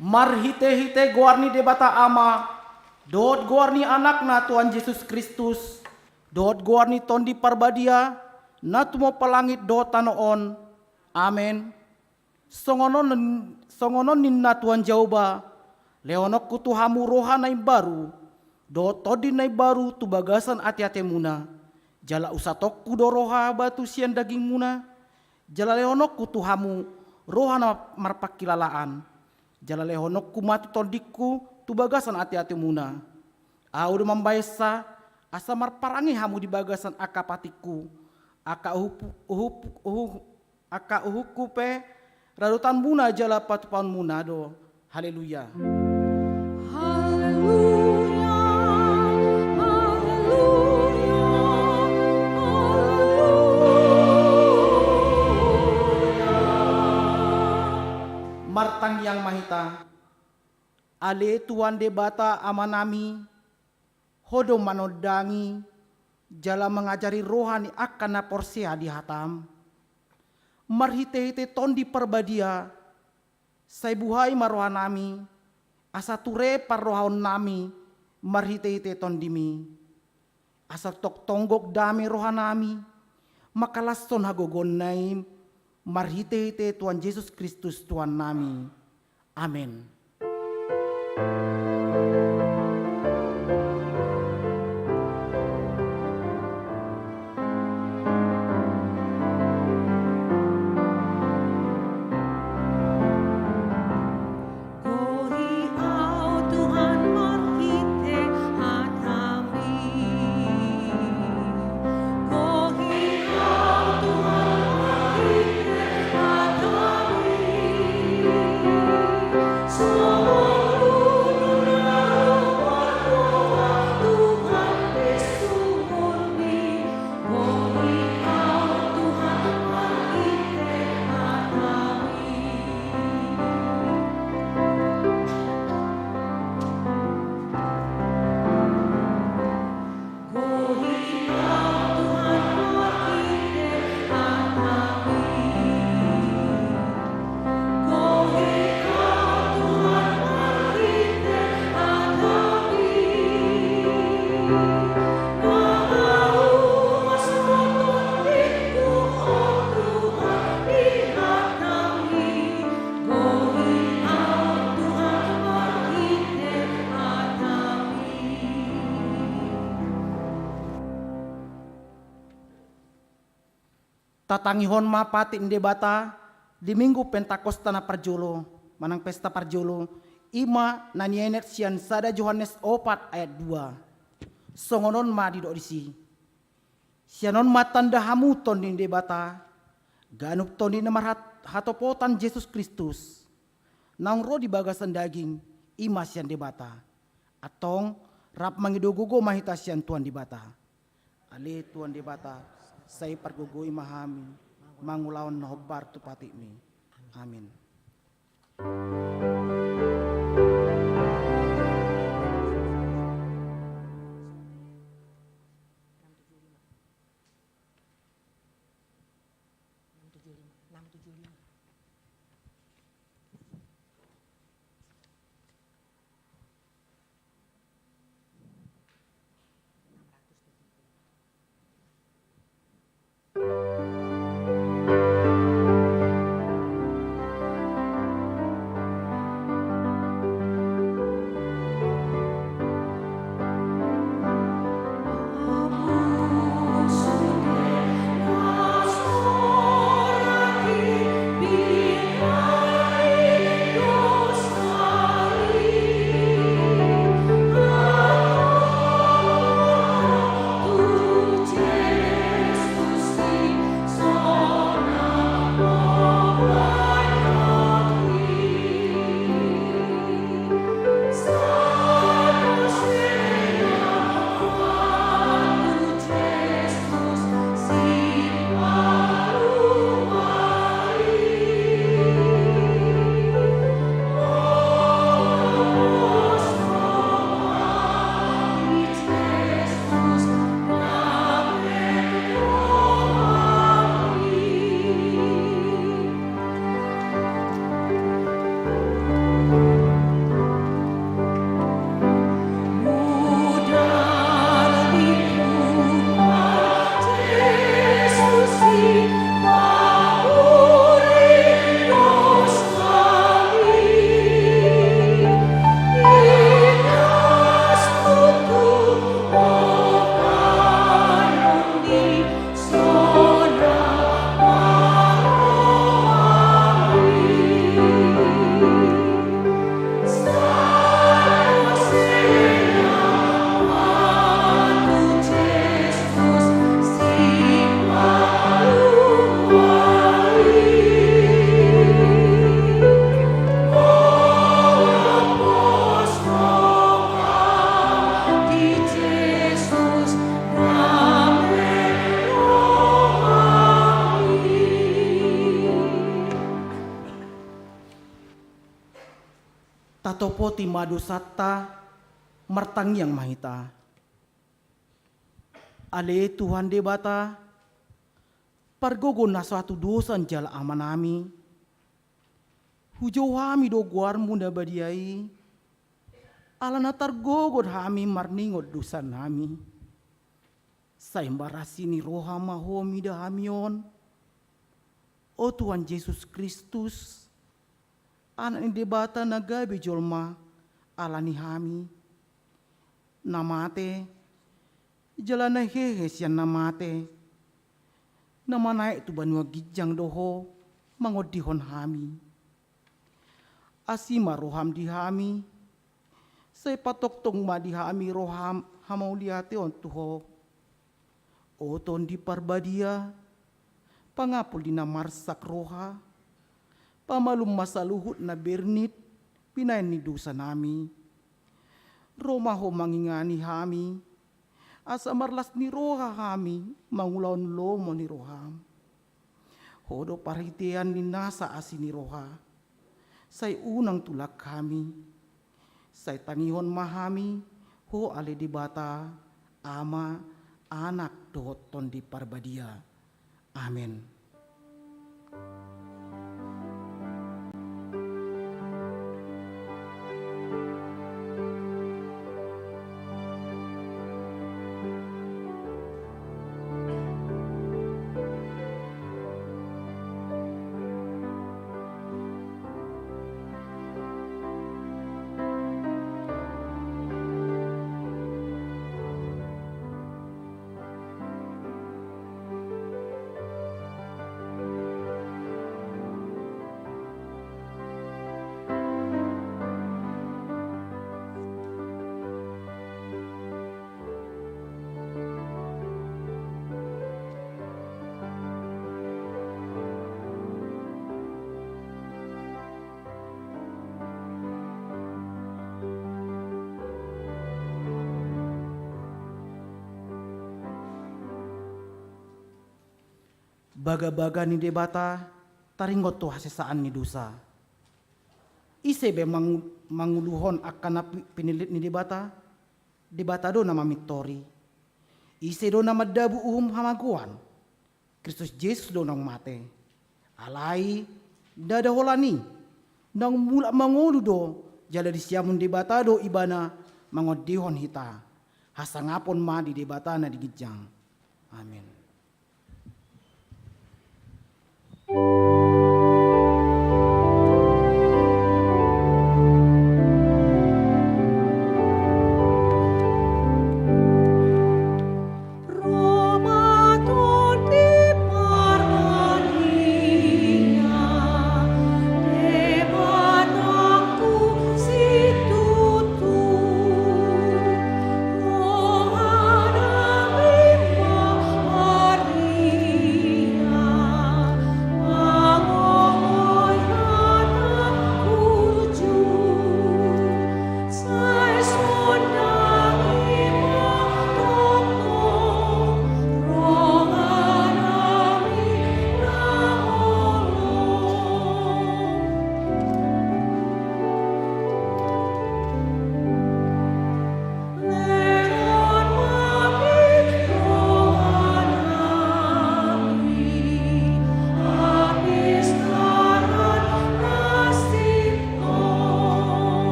Marhite-hite guarni debata ama, dot guarni anakna Tuhan Yesus Kristus, dot guarni tondi parbadia, natumo palangit dot tanoon. Amen. Songonon ninna Tuhan Jauba, leonok kutuhamu rohanay baru, dot todinay baru tu bagasan ati-ati muna. Jala usatok kudoroha batu sian daging muna, jala leonok kutuhamu rohana marpakilalaan. Jala lehonok kumatu tondikku tu bagasan ati-ati muna. Audu membaisa asa marparangi hamu di bagasan akapatiku. Aka uhuku pe radutan muna jala patupan muna do. Haleluya. Martang yang mahita, ale tuan debata amanami, hodo manodangi, jala mengajari rohani akan na porsia di hatam. Marhite-hite tondi perbadia, say buhay marohanami, asa ture parrohaon nami, marhite-hite tondimi. Asa tok tonggok dami rohanami, makalaston hagogon naim, marhite-hite Tuhan Yesus Kristus Tuhan nami. Amin. Tatangihon mapati debata di minggu Pentakosta na parjolo, manang pesta parjolo, ima nanienet sian sada Yohanes 4 ayat 2. Songonon ma di disi. Sianon matanda hamu tonding debata, ganuk tondi namar hatopotan Yesus Kristus. Nangro di bagasan daging, ima sian debata. Atong rap mangidogogo mahita sian Tuhan debata. Ali Tuhan debata. Saya pergugui mahami, mangulawan nobar tu patimi. Amin. Tatopoti madu satta martang yang mahita. Ale Tuhan de bata pargogo na suatu dosan jala amanami. Hujau hami do guar munda badiai. Ala na targogod hami marningot dosan hami. Saimbarasi ni roha mahomi da hamion. O Tuhan Yesus Kristus, anak ni debata nagabi jolma alani hami. Namate, jalana hehe sian namate. Nama naik tu banua gijang doho, mangodihon hami. Asima roham di hami, saya patok tong ma di hami roham hamau liate on tuho. O ton di parbadia, pangapul di namarsak roha, pamalum masa luhut na bernit, pinain ni dosa nami. Romaho mangingani hami, asa marlas ni roha hami, mangulaon lomo ni roham. Hodo parhitian ni nasa asi ni roha, say unang tulak kami, say tangihon mahami, ho ale di bata, ama, anak doton di parbadia. Amin. Baga-baga ni debata taringot to hasesaan ni dosa. Isebe manguluhon akan na pinilit ni debata do nama mitori. Ise do nama dabu hamaguan. Kristus Yesus do nang mate. Alai dada holani nang mula mangulu do jala di siamun debata do ibana mangodihon hita. Hasangapon ma di debata na digijang. Amin.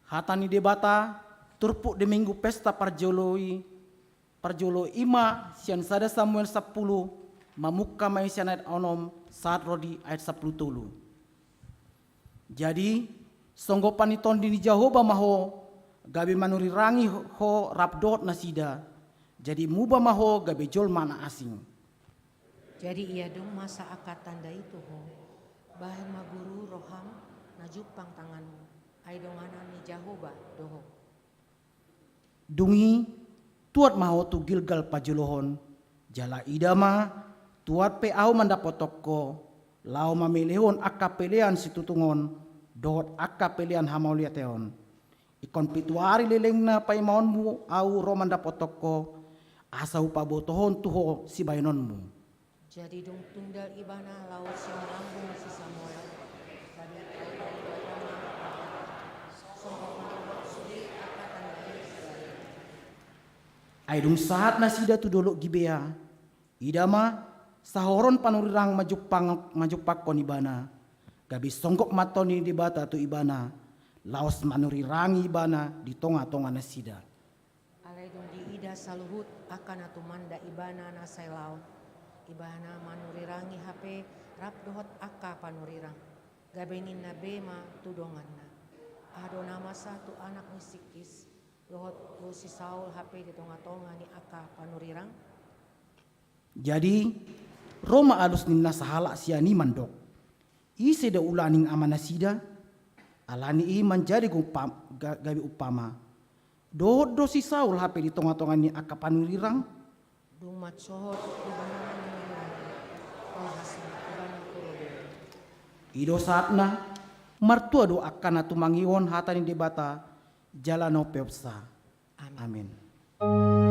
Hatani debata turpuk di minggu pesta parjolo ima sian sada Samuel 10 mamukka mai sian ayat onom saat rodi ayat 10 tulu. Jadi songgopan iton di Jehovah maho gabe manuri rangi ho rabdot nasida. Jadi muba maho gabe jol mana asing. Jadi ia dong masa akad tanda itu ho. Bahan maguru roham najupang tanganmu. Ay dongana ni Jahoba doho. Dungi tuat maho tu Gilgal pajulohon. Jala idama tuat pe au mandapotokko. Lau mamilihon akka pelian situtungon. Dohot akka pelian hamauliateon. Ikon pituari lelengna paimaonmu au romandapotokko. Asa upabotohon tuho si bayanonmu. Jadi dong tunggal ibana laut siang lambung si Samola. Tadi songkok menurut suri akatan dari Aidung saat nasida tu dolok gibea. Idama sahoron panurirang majupak kon ibana. Gabi songgok matoni di bata tu ibana. Laos manurirangi ibana di tonga-tonga nasida. alai dong di ida saluhut akan atumanda ibana nasailau. Ibana manurirangi HP rap dohot akka panurirang. Gabenin na bema tudongan na. Ado nama satu anak ni sikis. Dohot lo si Saul HP di tonga-tonga ni akka panurirang. Jadi Roma alus ninna sahala siani mandok. Ise da ulaning amanasida. Alani i menjadi gabi upama. Dodo si Saul HP di tonga-tonga ni akka panurirang. Dumat sohot ibana manurirangi. Oh hasan ibana kurode. Ido saatna martua do akan atumangiwon hatani debata jalano peopsa. Amin. Amin.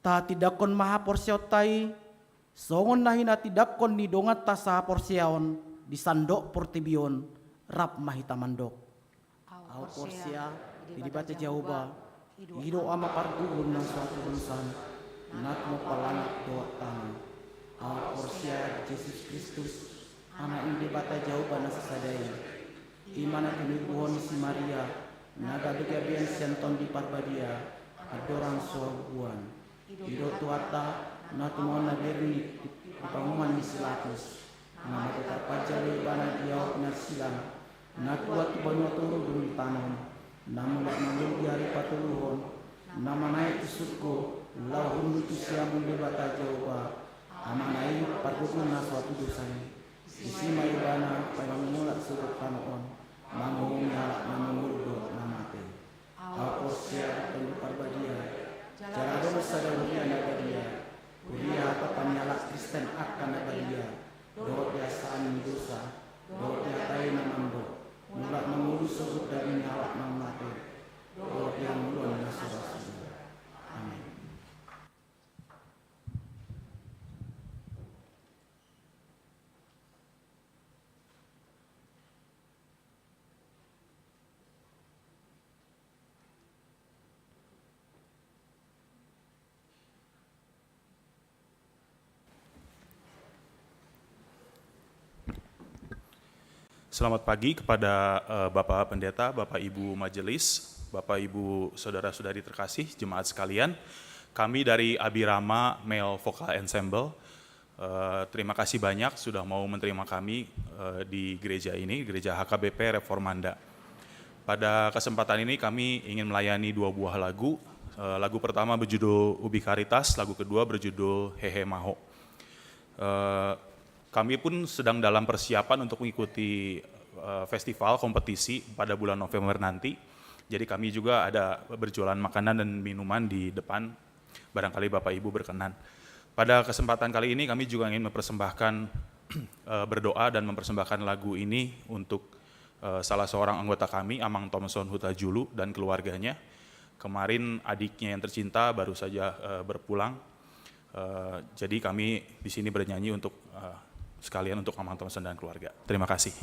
Ta tidakon maha porsiotai, songon nahina tidakon ni dongat ta saha porsiaon, di sandok portibion, rap mahita mandok. Au porsia, dibaca Jahoba, hido ama pargugun ng suatu bulusan, nat mo palangat doa tanah. Au porsia Jesus Kristus, anak ini bata Jahoba nasasadaya. Imana tinibuhon si Maria, naga begabian senton di parbadia, adorang suabuan. Hido tuata na tumon na berni di panguman ni silatus. Na matapajali bana diawak na silang. Na tuat banyu turu dulu tanon. Na mulak nangul diari patuluhon. Na manay tusukko lahun itu siamun debata Jahoba. Amanay pagkukun na suatu dosan. Isima ibana payamulak surut tanoon. Mangungya namuldo namate. Ako siya penuh parbadia. Cara dosa daunnya nagadia, kuliah panyala Kristen akan nagadia, doa biasaan dosa, doa tayo na mando, mula mengurus surut dari nyawa nang mati, doa yang mulon na surah. Amin. Selamat pagi kepada Bapak Pendeta, Bapak Ibu Majelis, Bapak Ibu Saudara-saudari terkasih, jemaat sekalian. Kami dari Abirama Male Vocal Ensemble, terima kasih banyak sudah mau menerima kami di gereja ini, Gereja HKBP Reformanda. Pada kesempatan ini kami ingin melayani 2 buah lagu. Lagu pertama berjudul Ubi Karitas, lagu kedua berjudul Hehe Maho. Kami pun sedang dalam persiapan untuk mengikuti festival kompetisi pada bulan November nanti. Jadi kami juga ada berjualan makanan dan minuman di depan, barangkali Bapak Ibu berkenan. Pada kesempatan kali ini kami juga ingin mempersembahkan berdoa dan mempersembahkan lagu ini untuk salah seorang anggota kami, Amang Thompson Hutajulu dan keluarganya. Kemarin adiknya yang tercinta baru saja berpulang. Jadi kami di sini bernyanyi untuk sekalian untuk Amang Thompson dan keluarga. Terima kasih.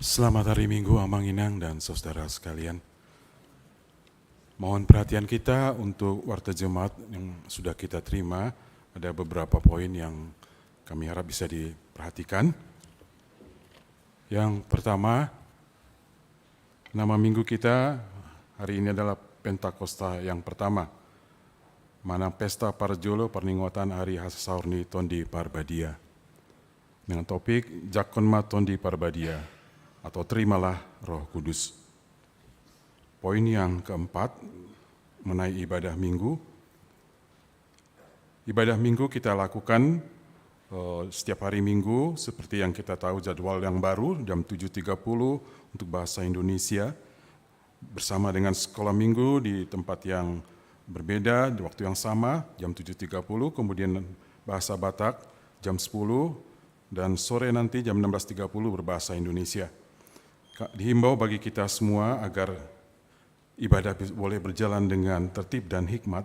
Selamat hari Minggu Amang Inang dan saudara sekalian. Mohon perhatian kita untuk warta jemaat yang sudah kita terima. Ada beberapa poin yang kami harap bisa diperhatikan. Yang pertama, nama minggu kita hari ini adalah Pentakosta yang pertama. Mana pesta parjolo perningwatan hari Hasaurni Tondi Parbadia. Dengan topik Jakonma Tondi Parbadia. Atau terimalah Roh Kudus. Poin yang keempat mengenai ibadah minggu. Ibadah minggu kita lakukan setiap hari minggu seperti yang kita tahu jadwal yang baru jam 7.30 untuk bahasa Indonesia bersama dengan sekolah minggu di tempat yang berbeda di waktu yang sama jam 7.30, kemudian bahasa Batak jam 10 dan sore nanti jam 16.30 berbahasa Indonesia. Dihimbau bagi kita semua agar ibadah boleh berjalan dengan tertib dan hikmat,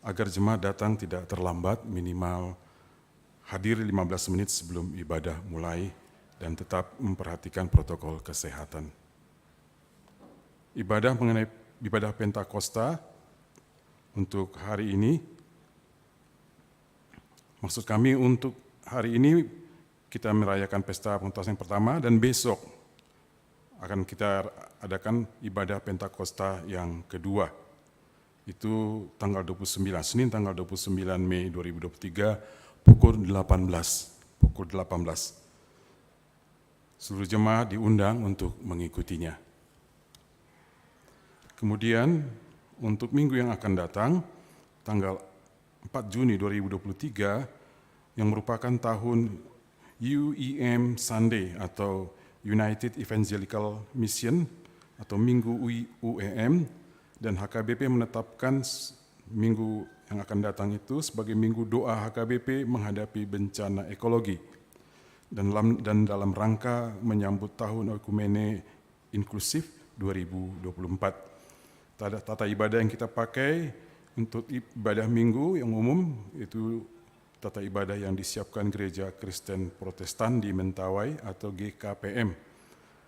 agar jemaat datang tidak terlambat, minimal hadir 15 menit sebelum ibadah mulai, dan tetap memperhatikan protokol kesehatan. Ibadah Pentakosta untuk hari ini, maksud kami untuk hari ini kita merayakan pesta Pentakosta yang pertama, dan besok akan kita adakan ibadah Pentakosta yang kedua. Itu tanggal 29, Senin tanggal 29 Mei 2023 pukul 18. Seluruh jemaat diundang untuk mengikutinya. Kemudian untuk minggu yang akan datang, tanggal 4 Juni 2023, yang merupakan tahun UEM Sunday atau United Evangelical Mission atau Minggu UEM, dan HKBP menetapkan minggu yang akan datang itu sebagai Minggu Doa HKBP menghadapi bencana ekologi dan dalam rangka menyambut Tahun Oikumene Inklusif 2024. Tata ibadah yang kita pakai untuk ibadah minggu yang umum itu tata ibadah yang disiapkan Gereja Kristen Protestan di Mentawai atau GKPM.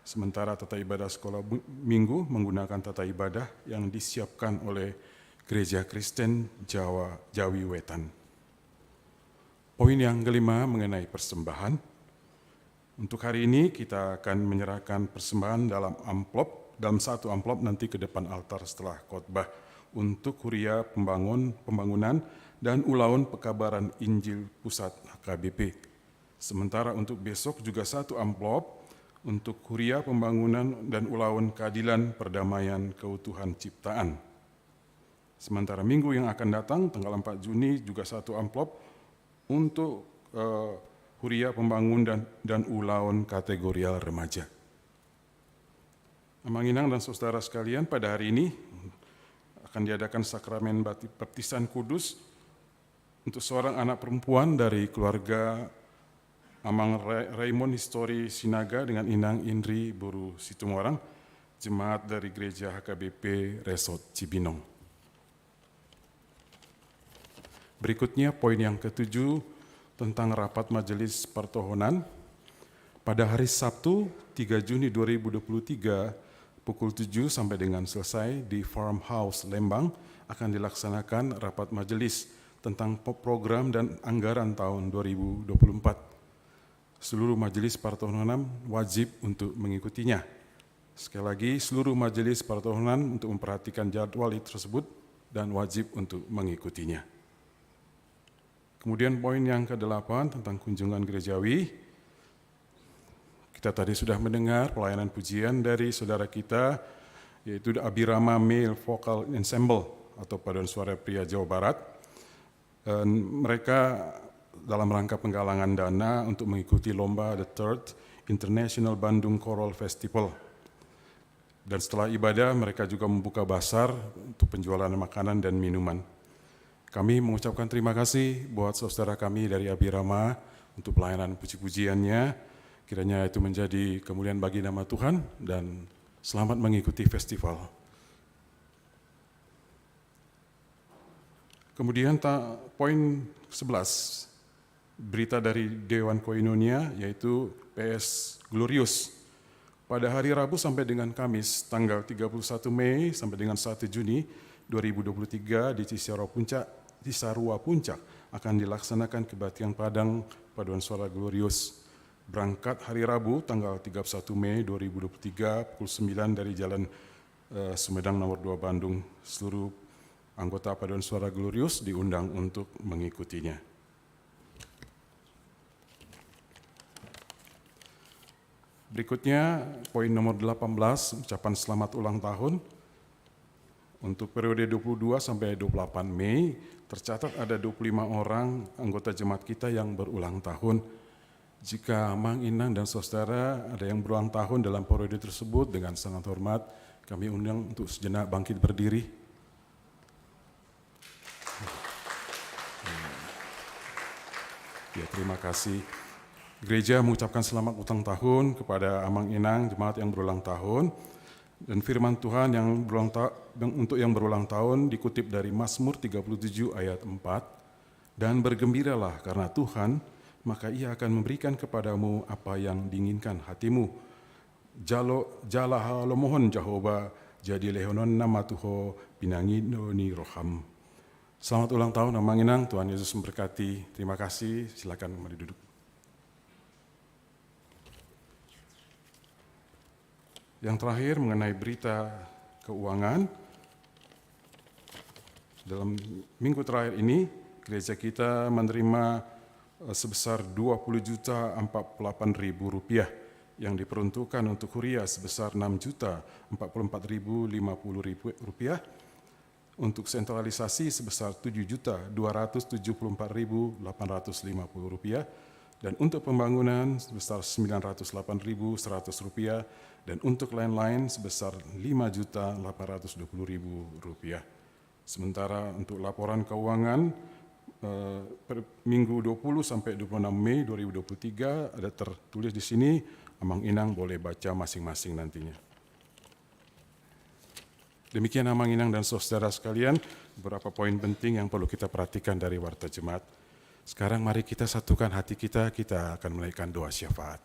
Sementara tata ibadah sekolah minggu menggunakan tata ibadah yang disiapkan oleh Gereja Kristen Jawi Wetan. Poin yang kelima mengenai persembahan. Untuk hari ini kita akan menyerahkan persembahan dalam satu amplop nanti ke depan altar setelah khotbah untuk huria pembangunan dan ulaun pekabaran Injil Pusat HKBP. Sementara untuk besok juga satu amplop untuk huria pembangunan dan ulaun keadilan perdamaian keutuhan ciptaan. Sementara minggu yang akan datang, tanggal 4 Juni juga satu amplop untuk huria pembangunan dan ulaun kategorial remaja. Amang Inang dan saudara sekalian, pada hari ini akan diadakan sakramen baptisan kudus untuk seorang anak perempuan dari keluarga Amang Raymond Histori Sinaga dengan Inang Indri Buru Situmorang, jemaat dari Gereja HKBP Resort Cibinong. Berikutnya poin yang ke-7 tentang rapat majelis pertohonan. Pada hari Sabtu 3 Juni 2023 pukul 7 sampai dengan selesai di Farmhouse Lembang akan dilaksanakan rapat majelis tentang program dan anggaran tahun 2024. Seluruh majelis pertohonan wajib untuk mengikutinya. Sekali lagi, seluruh majelis pertohonan untuk memperhatikan jadwal tersebut dan wajib untuk mengikutinya. Kemudian poin yang ke-8 tentang kunjungan gerejawi. Kita tadi sudah mendengar pelayanan pujian dari saudara kita, yaitu Abirama Male Vocal Ensemble atau Paduan Suara Pria Jawa Barat. Dan mereka dalam rangka penggalangan dana untuk mengikuti lomba The Third International Bandung Choral Festival. Dan setelah ibadah mereka juga membuka basar untuk penjualan makanan dan minuman. Kami mengucapkan terima kasih buat saudara kami dari Abirama untuk pelayanan puji-pujiannya. Kiranya itu menjadi kemuliaan bagi nama Tuhan dan selamat mengikuti festival. Kemudian poin 11, berita dari Dewan Koinonia yaitu PS Glorious Pada hari Rabu sampai dengan Kamis, tanggal 31 Mei sampai dengan 1 Juni 2023 di Cisarua Puncak akan dilaksanakan kebaktian Padang Paduan Suara Glorius. Berangkat hari Rabu tanggal 31 Mei 2023 pukul 9 dari Jalan Sumedang nomor 2 Bandung. Seluruh anggota Paduan Suara Glorius diundang untuk mengikutinya. Berikutnya, poin nomor 18, ucapan selamat ulang tahun. Untuk periode 22 sampai 28 Mei, tercatat ada 25 orang anggota jemaat kita yang berulang tahun. Jika Mang Inang dan saudara ada yang berulang tahun dalam periode tersebut, dengan sangat hormat, kami undang untuk sejenak bangkit berdiri. Ya, terima kasih. Gereja mengucapkan selamat ulang tahun kepada Amang Inang, jemaat yang berulang tahun. Dan firman Tuhan untuk yang berulang tahun dikutip dari Mazmur 37 ayat 4. Dan bergembiralah karena Tuhan, maka Ia akan memberikan kepadamu apa yang diinginkan hatimu. Jala halomohon Jehovah, jadi lehonon nama Tuho pinangino ni roham. Selamat ulang tahun Amang Inang, Tuhan Yesus memberkati. Terima kasih, silakan mari duduk. Yang terakhir mengenai berita keuangan. Dalam minggu terakhir ini, gereja kita menerima sebesar Rp20.048.000 yang diperuntukkan untuk kuria sebesar Rp6.044.050, untuk sentralisasi sebesar Rp7.274.850, dan untuk pembangunan sebesar Rp908.100, dan untuk lain-lain sebesar Rp5.820.000. Sementara untuk laporan keuangan per minggu 20 sampai 26 Mei 2023 ada tertulis di sini, Amang Inang boleh baca masing-masing nantinya. Demikian Amang Inang dan saudara sekalian, beberapa poin penting yang perlu kita perhatikan dari Warta Jemaat. Sekarang mari kita satukan hati kita akan menaikkan doa syafaat.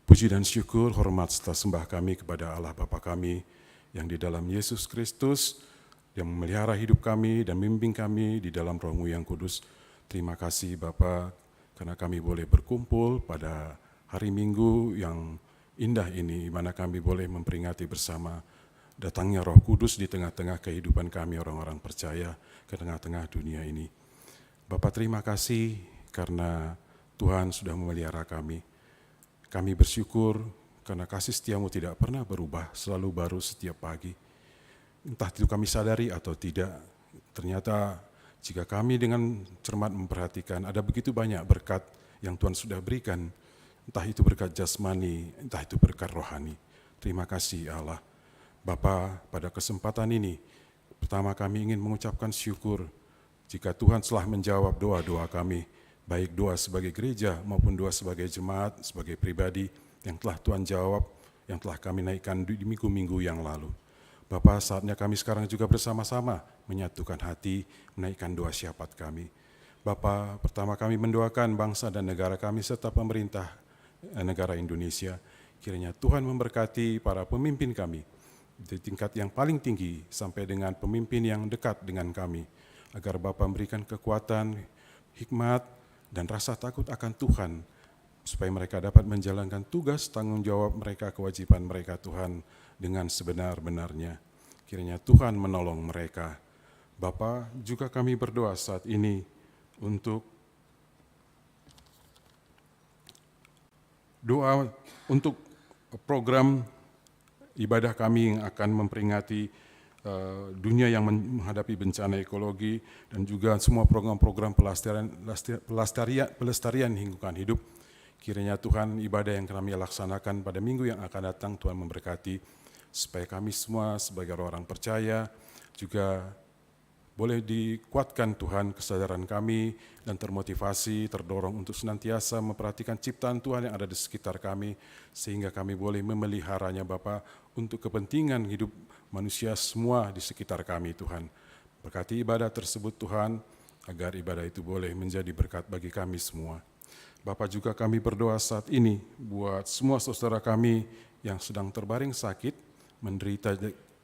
Puji dan syukur, hormat serta sembah kami kepada Allah Bapa kami yang di dalam Yesus Kristus, yang memelihara hidup kami dan membimbing kami di dalam Roh-Mu yang kudus. Terima kasih Bapa, karena kami boleh berkumpul pada hari Minggu yang indah ini, di mana kami boleh memperingati bersama datangnya Roh Kudus di tengah-tengah kehidupan kami orang-orang percaya, ke tengah-tengah dunia ini. Bapa, terima kasih karena Tuhan sudah memelihara kami. Kami bersyukur karena kasih setia-Mu tidak pernah berubah, selalu baru setiap pagi. Entah itu kami sadari atau tidak, ternyata jika kami dengan cermat memperhatikan, ada begitu banyak berkat yang Tuhan sudah berikan, entah itu berkat jasmani, entah itu berkat rohani. Terima kasih Allah. Bapa, pada kesempatan ini, pertama kami ingin mengucapkan syukur jika Tuhan telah menjawab doa-doa kami, baik doa sebagai gereja maupun doa sebagai jemaat, sebagai pribadi yang telah Tuhan jawab, yang telah kami naikkan di minggu-minggu yang lalu. Bapa, saatnya kami sekarang juga bersama-sama menyatukan hati, menaikkan doa syafaat kami. Bapa, pertama kami mendoakan bangsa dan negara kami serta pemerintah negara Indonesia. Kiranya Tuhan memberkati para pemimpin kami di tingkat yang paling tinggi sampai dengan pemimpin yang dekat dengan kami, agar Bapa memberikan kekuatan, hikmat, dan rasa takut akan Tuhan, supaya mereka dapat menjalankan tugas, tanggung jawab mereka, kewajiban mereka Tuhan dengan sebenar-benarnya. Kiranya Tuhan menolong mereka. Bapa, juga kami berdoa saat ini untuk doa untuk program ibadah kami yang akan memperingati dunia yang menghadapi bencana ekologi, dan juga semua program-program pelestarian lingkungan hidup. Kiranya Tuhan, ibadah yang kami laksanakan pada minggu yang akan datang, Tuhan memberkati, supaya kami semua sebagai orang percaya juga boleh dikuatkan Tuhan kesadaran kami dan termotivasi, terdorong untuk senantiasa memperhatikan ciptaan Tuhan yang ada di sekitar kami, sehingga kami boleh memeliharanya Bapa untuk kepentingan hidup manusia semua di sekitar kami Tuhan. Berkati ibadah tersebut Tuhan, agar ibadah itu boleh menjadi berkat bagi kami semua. Bapa, juga kami berdoa saat ini buat semua saudara kami yang sedang terbaring sakit, menderita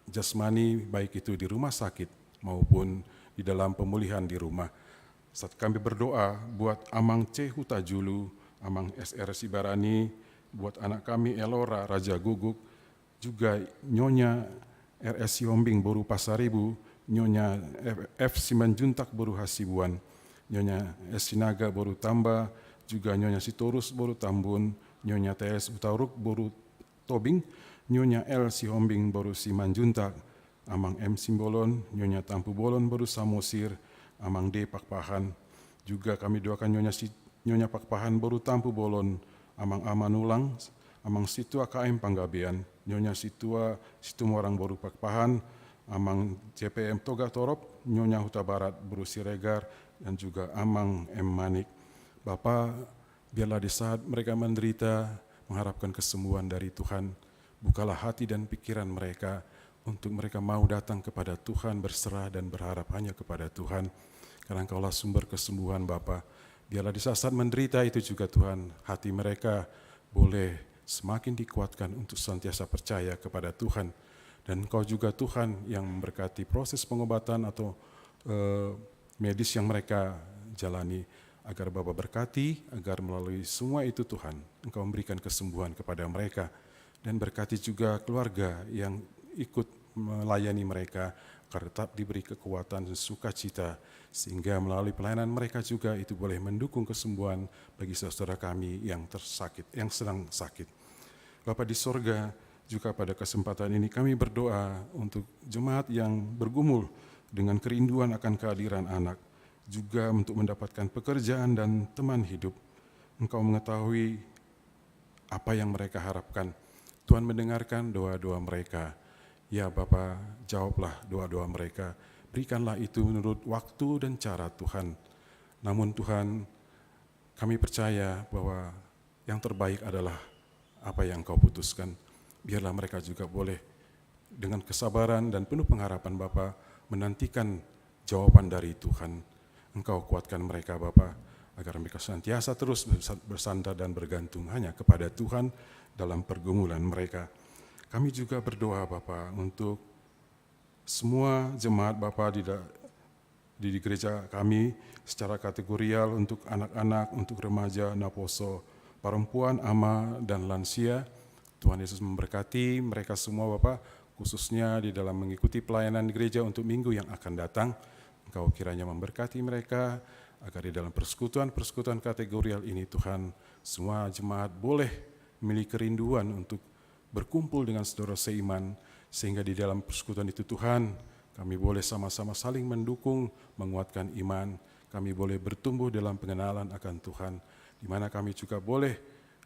jasmani, baik itu di rumah sakit maupun di dalam pemulihan di rumah. Saat kami berdoa buat Amang C. Huta Julu, Amang SR Sibarani, buat anak kami Elora Raja Guguk, juga Nyonya RS Yombing Boru Pasaribu, Nyonya F. Simanjuntak Boru Hasibuan, Nyonya S. Sinaga Boru Tamba, juga Nyonya Sitorus Boru Tambun, Nyonya TS Utauruk Boru Tobing, Nyonya L. Sihombing Boru Simanjuntak, Amang M. Simbolon, Nyonya Tampu Bolon Boru Samosir, Amang D. Pakpahan. Juga kami doakan Nyonya Pakpahan Boru Tampu Bolon, Amang Amanulang, Amang Situa KM Panggabean, Nyonya Situa Situmorang Boru Pakpahan, Amang JPM Toga Torop, Nyonya Huta Barat Boru Siregar, dan juga Amang M. Manik. Bapa, biarlah di saat mereka menderita mengharapkan kesembuhan dari Tuhan, bukalah hati dan pikiran mereka untuk mereka mau datang kepada Tuhan, berserah dan berharap hanya kepada Tuhan. Karena Engkaulah sumber kesembuhan Bapa. Biarlah di saat menderita itu juga Tuhan, hati mereka boleh semakin dikuatkan untuk senantiasa percaya kepada Tuhan. Dan Engkau juga Tuhan yang memberkati proses pengobatan atau medis yang mereka jalani. Agar Bapa berkati, agar melalui semua itu Tuhan, Engkau memberikan kesembuhan kepada mereka. Dan berkati juga keluarga yang ikut melayani mereka, agar tetap diberi kekuatan dan sukacita, sehingga melalui pelayanan mereka juga itu boleh mendukung kesembuhan bagi saudara kami yang tersakit, yang sedang sakit. Bapa di sorga, juga pada kesempatan ini kami berdoa untuk jemaat yang bergumul dengan kerinduan akan kehadiran anak, juga untuk mendapatkan pekerjaan dan teman hidup. Engkau mengetahui apa yang mereka harapkan. Tuhan mendengarkan doa-doa mereka. Ya Bapa, jawablah doa-doa mereka. Berikanlah itu menurut waktu dan cara Tuhan. Namun Tuhan, kami percaya bahwa yang terbaik adalah apa yang Engkau putuskan. Biarlah mereka juga boleh dengan kesabaran dan penuh pengharapan Bapa menantikan jawaban dari Tuhan. Engkau kuatkan mereka Bapa, agar mereka senantiasa terus bersandar dan bergantung hanya kepada Tuhan dalam pergumulan mereka. Kami juga berdoa Bapa untuk semua jemaat Bapa di gereja kami secara kategorial, untuk anak-anak, untuk remaja, naposo, perempuan, ama, dan lansia. Tuhan Yesus memberkati mereka semua Bapa, khususnya di dalam mengikuti pelayanan gereja untuk minggu yang akan datang. Engkau kiranya memberkati mereka, agar di dalam persekutuan-persekutuan kategorial ini Tuhan, semua jemaat boleh memiliki kerinduan untuk berkumpul dengan saudara seiman, sehingga di dalam persekutuan itu Tuhan, kami boleh sama-sama saling mendukung, menguatkan iman, kami boleh bertumbuh dalam pengenalan akan Tuhan, di mana kami juga boleh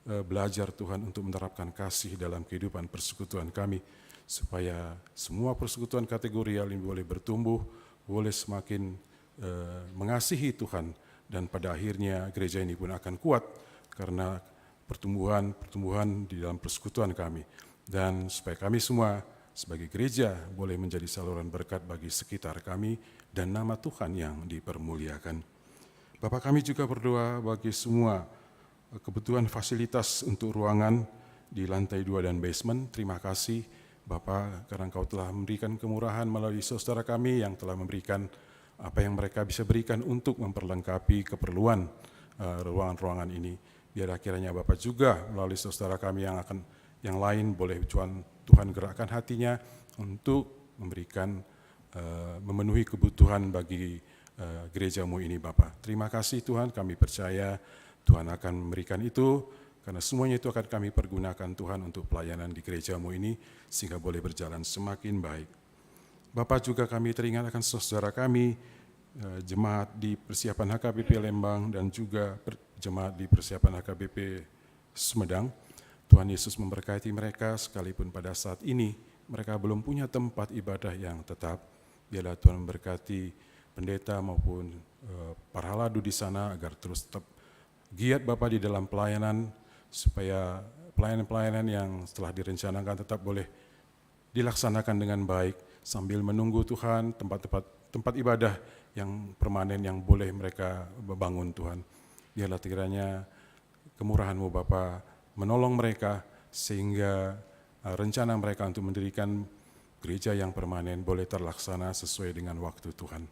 belajar Tuhan untuk menerapkan kasih dalam kehidupan persekutuan kami, supaya semua persekutuan kategorial ini boleh bertumbuh, boleh semakin mengasihi Tuhan, dan pada akhirnya gereja ini pun akan kuat karena pertumbuhan di dalam persekutuan kami, dan supaya kami semua sebagai gereja boleh menjadi saluran berkat bagi sekitar kami dan nama Tuhan yang dipermuliakan. Bapak, kami juga berdoa bagi semua kebutuhan fasilitas untuk ruangan di lantai 2 dan basement. Terima kasih Bapak, karena Engkau telah memberikan kemurahan melalui saudara kami yang telah memberikan apa yang mereka bisa berikan untuk memperlengkapi keperluan ruangan-ruangan ini. Biar kiranya Bapak juga melalui saudara kami yang lain boleh Tuhan gerakkan hatinya untuk memberikan memenuhi kebutuhan bagi gerejamu ini Bapak. Terima kasih Tuhan, kami percaya Tuhan akan memberikan itu, karena semuanya itu akan kami pergunakan Tuhan untuk pelayanan di gerejamu ini, sehingga boleh berjalan semakin baik. Bapak, juga kami teringat akan saudara kami, jemaat di persiapan HKBP Lembang dan juga jemaat di persiapan HKBP Sumedang. Tuhan Yesus memberkati mereka, sekalipun pada saat ini mereka belum punya tempat ibadah yang tetap. Biarlah Tuhan memberkati pendeta maupun para haladu di sana, agar terus tetap giat Bapak di dalam pelayanan, supaya pelayanan-pelayanan yang telah direncanakan tetap boleh dilaksanakan dengan baik, sambil menunggu Tuhan tempat-tempat tempat ibadah yang permanen yang boleh mereka bangun Tuhan. Biarlah kiranya kemurahan-Mu Bapa menolong mereka sehingga rencana mereka untuk mendirikan gereja yang permanen boleh terlaksana sesuai dengan waktu Tuhan.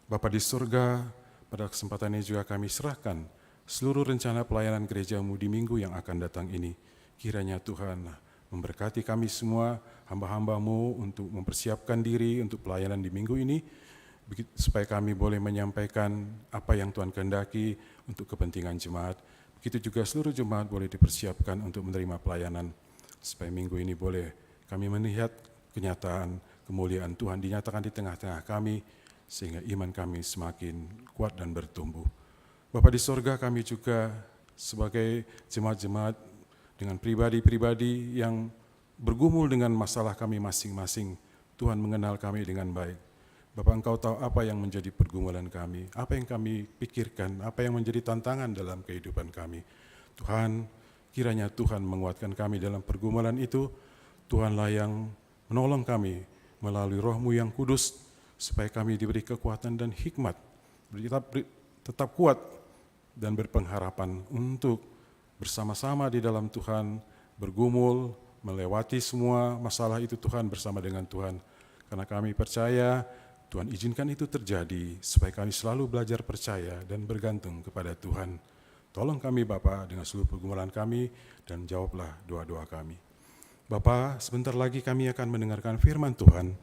Bapa di surga, pada kesempatan ini juga kami serahkan seluruh rencana pelayanan gereja-Mu di minggu yang akan datang ini. Kiranya Tuhan memberkati kami semua, hamba-hamba-Mu untuk mempersiapkan diri untuk pelayanan di minggu ini, supaya kami boleh menyampaikan apa yang Tuhan kehendaki untuk kepentingan jemaat. Begitu juga seluruh jemaat boleh dipersiapkan untuk menerima pelayanan, supaya minggu ini boleh kami melihat kenyataan kemuliaan Tuhan dinyatakan di tengah-tengah kami, sehingga iman kami semakin kuat dan bertumbuh. Bapa di sorga, kami juga sebagai jemaat-jemaat dengan pribadi-pribadi yang bergumul dengan masalah kami masing-masing, Tuhan mengenal kami dengan baik. Bapak, Engkau tahu apa yang menjadi pergumulan kami, apa yang kami pikirkan, apa yang menjadi tantangan dalam kehidupan kami. Tuhan, kiranya Tuhan menguatkan kami dalam pergumulan itu. Tuhanlah yang menolong kami melalui Roh-Mu yang kudus, supaya kami diberi kekuatan dan hikmat, tetap kuat dan berpengharapan untuk bersama-sama di dalam Tuhan, bergumul, melewati semua masalah itu Tuhan bersama dengan Tuhan. Karena kami percaya Tuhan izinkan itu terjadi supaya kami selalu belajar percaya dan bergantung kepada Tuhan. Tolong kami Bapa dengan seluruh pergumulan kami dan jawablah doa-doa kami. Bapa, sebentar lagi kami akan mendengarkan firman Tuhan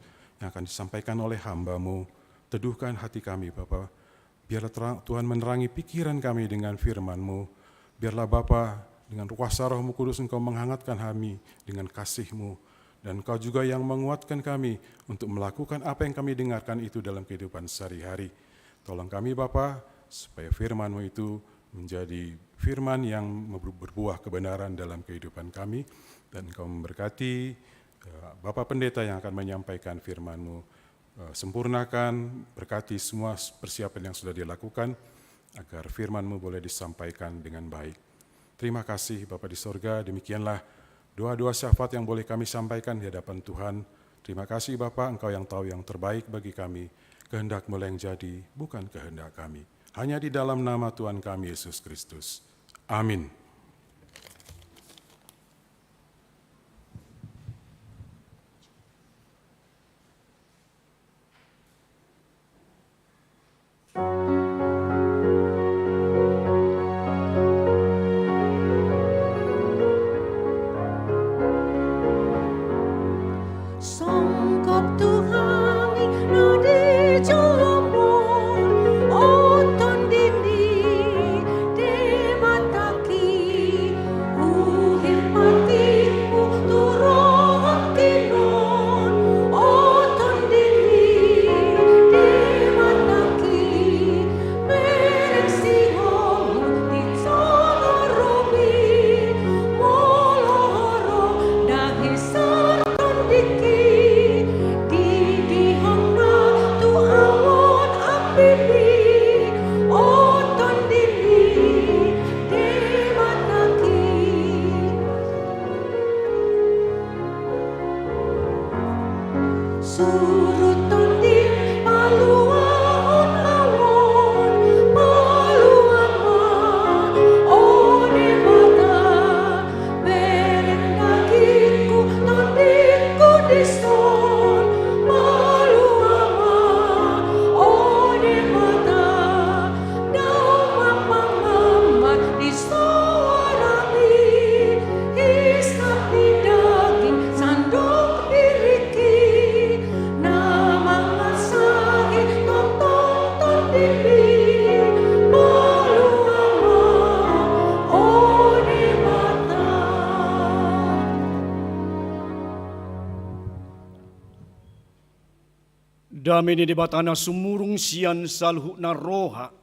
yang akan disampaikan oleh hamba-Mu. Teduhkan hati kami Bapa. Biarlah Tuhan menerangi pikiran kami dengan firman-Mu. Biarlah Bapa dengan kuasa Roh-Mu Kudus Engkau menghangatkan kami dengan kasih-Mu. Dan Engkau juga yang menguatkan kami untuk melakukan apa yang kami dengarkan itu dalam kehidupan sehari-hari. Tolong kami Bapa, supaya firman-Mu itu menjadi firman yang berbuah kebenaran dalam kehidupan kami. Dan Engkau memberkati Bapak Pendeta yang akan menyampaikan firman-Mu. Sempurnakan, berkati semua persiapan yang sudah dilakukan, agar firman-Mu boleh disampaikan dengan baik. Terima kasih Bapa di sorga, demikianlah doa-doa syafaat yang boleh kami sampaikan di hadapan Tuhan. Terima kasih Bapa, Engkau yang tahu yang terbaik bagi kami. Kehendak-Mu yang jadi, bukan kehendak kami. Hanya di dalam nama Tuhan kami, Yesus Kristus. Amin. Songkap Tuhan nadi jolomon oton dindi de mataki uhir patiku turun tinon oton dindi de mataki merek sihong di solorobi molohoro dahi sarton diki Damini di batana sumurung sian salhuna roha.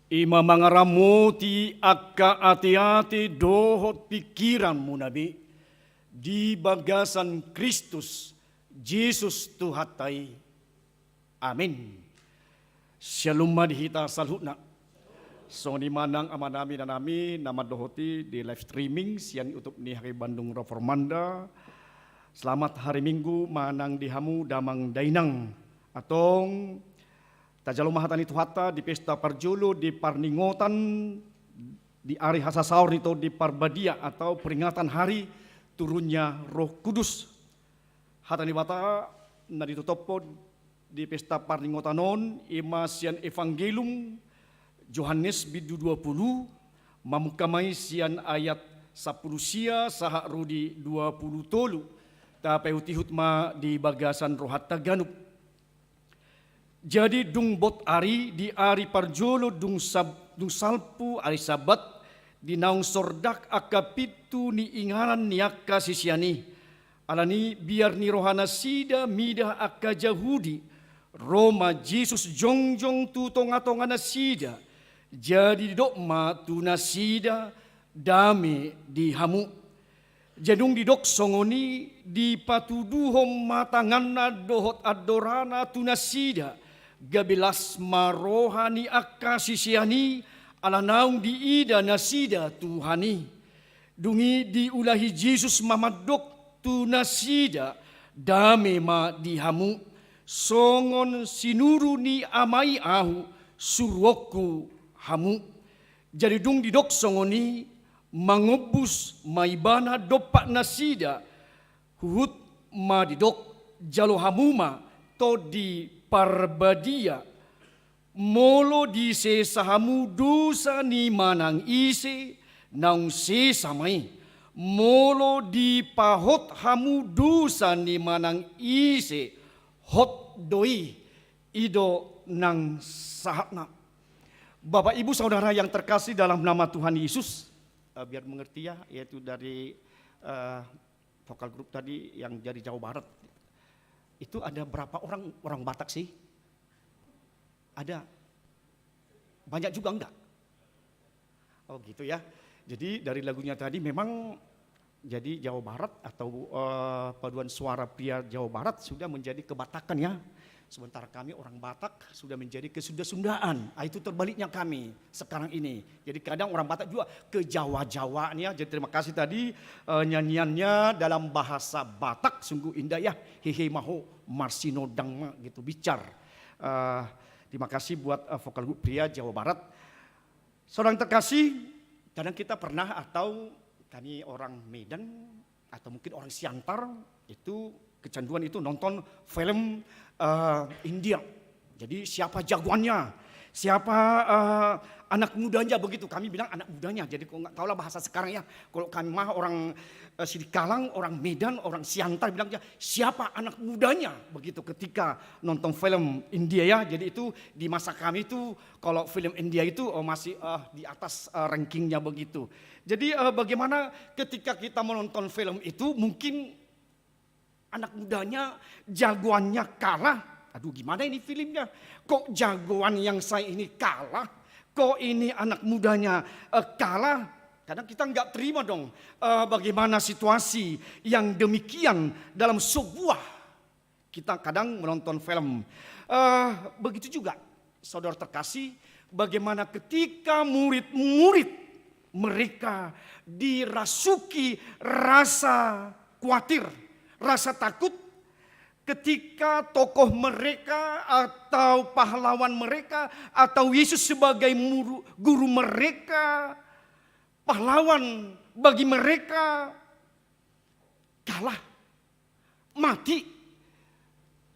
Ima mangaramoti akka ati-ati dohot pikiranmu nabi. Di bagasan Kristus, Yesus Tuhatai. Amin. Shalom madhita salhuna. So di manang amanami na nami nama dohoti di live streaming sian YouTube ni Hari Bandung Reformanda. Selamat hari Minggu manang dihamu damang dainang Atong tajalo mahatani tuhata di pesta parjolo di parningotan di hari hasasaur itu di parbadia atau peringatan hari turunnya Roh Kudus. Hatani bata na ditutopo di pesta parningotanon ima sian evangelium Yohanes bidu 20 mamukamai sian ayat 10 sia saha rudi 20 tolu tapi utihut ma di bagasan rohat taganup. Jadi dung bot ari di ari parjolo dung salpu ari sabat di naung sordak akapitu ni ingaran ni akka sisiani alani biar ni rohana sida midah akka jahudi Roma Jesus jongjong tu tonga-tongana sida jadi dokma tu nasida dame di hamu jadung di dok songoni di patuduhom matangana dohot adorana tu nasida gabelas marohani akka sisiani ala naung di ida nasida Tuhani dungi diulahi Jesus mamadok tu nasida dame ma dihamu songon sinuru ni amai ahu suroku hamu jadi dung didok songoni mangobus maibana dopak nasida huhut ma didok jalo hamuma to di parbadia molo di sesahamu dosa ni manang ise naung sesamai molo di pahot hamu dosa ni manang ise hot doi ido nang sahatna. Bapak Ibu Saudara yang terkasih dalam nama Tuhan Yesus, biar mengerti ya, yaitu dari vokal grup tadi yang dari Jawa Barat. Itu ada berapa orang Batak sih? Ada banyak juga enggak? Oh gitu ya. Jadi dari lagunya tadi memang jadi Jawa Barat atau paduan suara pria Jawa Barat sudah menjadi kebatakan ya. Sementara kami orang Batak sudah menjadi kesunda-sundaan. Itu terbaliknya kami sekarang ini. Jadi kadang orang Batak juga ke Jawa-Jawa nih ya. Jadi terima kasih tadi nyanyiannya dalam bahasa Batak sungguh indah ya. Hehe maho marsino dangma gitu bicar. Terima kasih buat vokal grup pria Jawa Barat. Saudara terkasih, kadang kita pernah atau kami orang Medan atau mungkin orang Siantar itu kecanduan itu nonton film India. Jadi siapa jagoannya, siapa anak mudanya begitu. Kami bilang anak mudanya. Jadi kalau nggak tahu lah bahasa sekarang ya. Kalau kami mah orang Sidikalang, orang Medan, orang Siantar bilangnya siapa anak mudanya begitu ketika nonton film India ya. Jadi itu di masa kami itu kalau film India itu masih di atas rankingnya begitu. Jadi bagaimana ketika kita menonton film itu mungkin anak mudanya jagoannya kalah. Aduh gimana ini filmnya? Kok jagoan yang saya ini kalah? Kok ini anak mudanya kalah? Kadang kita nggak terima dong bagaimana situasi yang demikian dalam sebuah kita kadang menonton film. Begitu juga saudara terkasih bagaimana ketika murid-murid mereka dirasuki rasa khawatir, rasa takut ketika tokoh mereka atau pahlawan mereka atau Yesus sebagai guru mereka, pahlawan bagi mereka kalah, mati,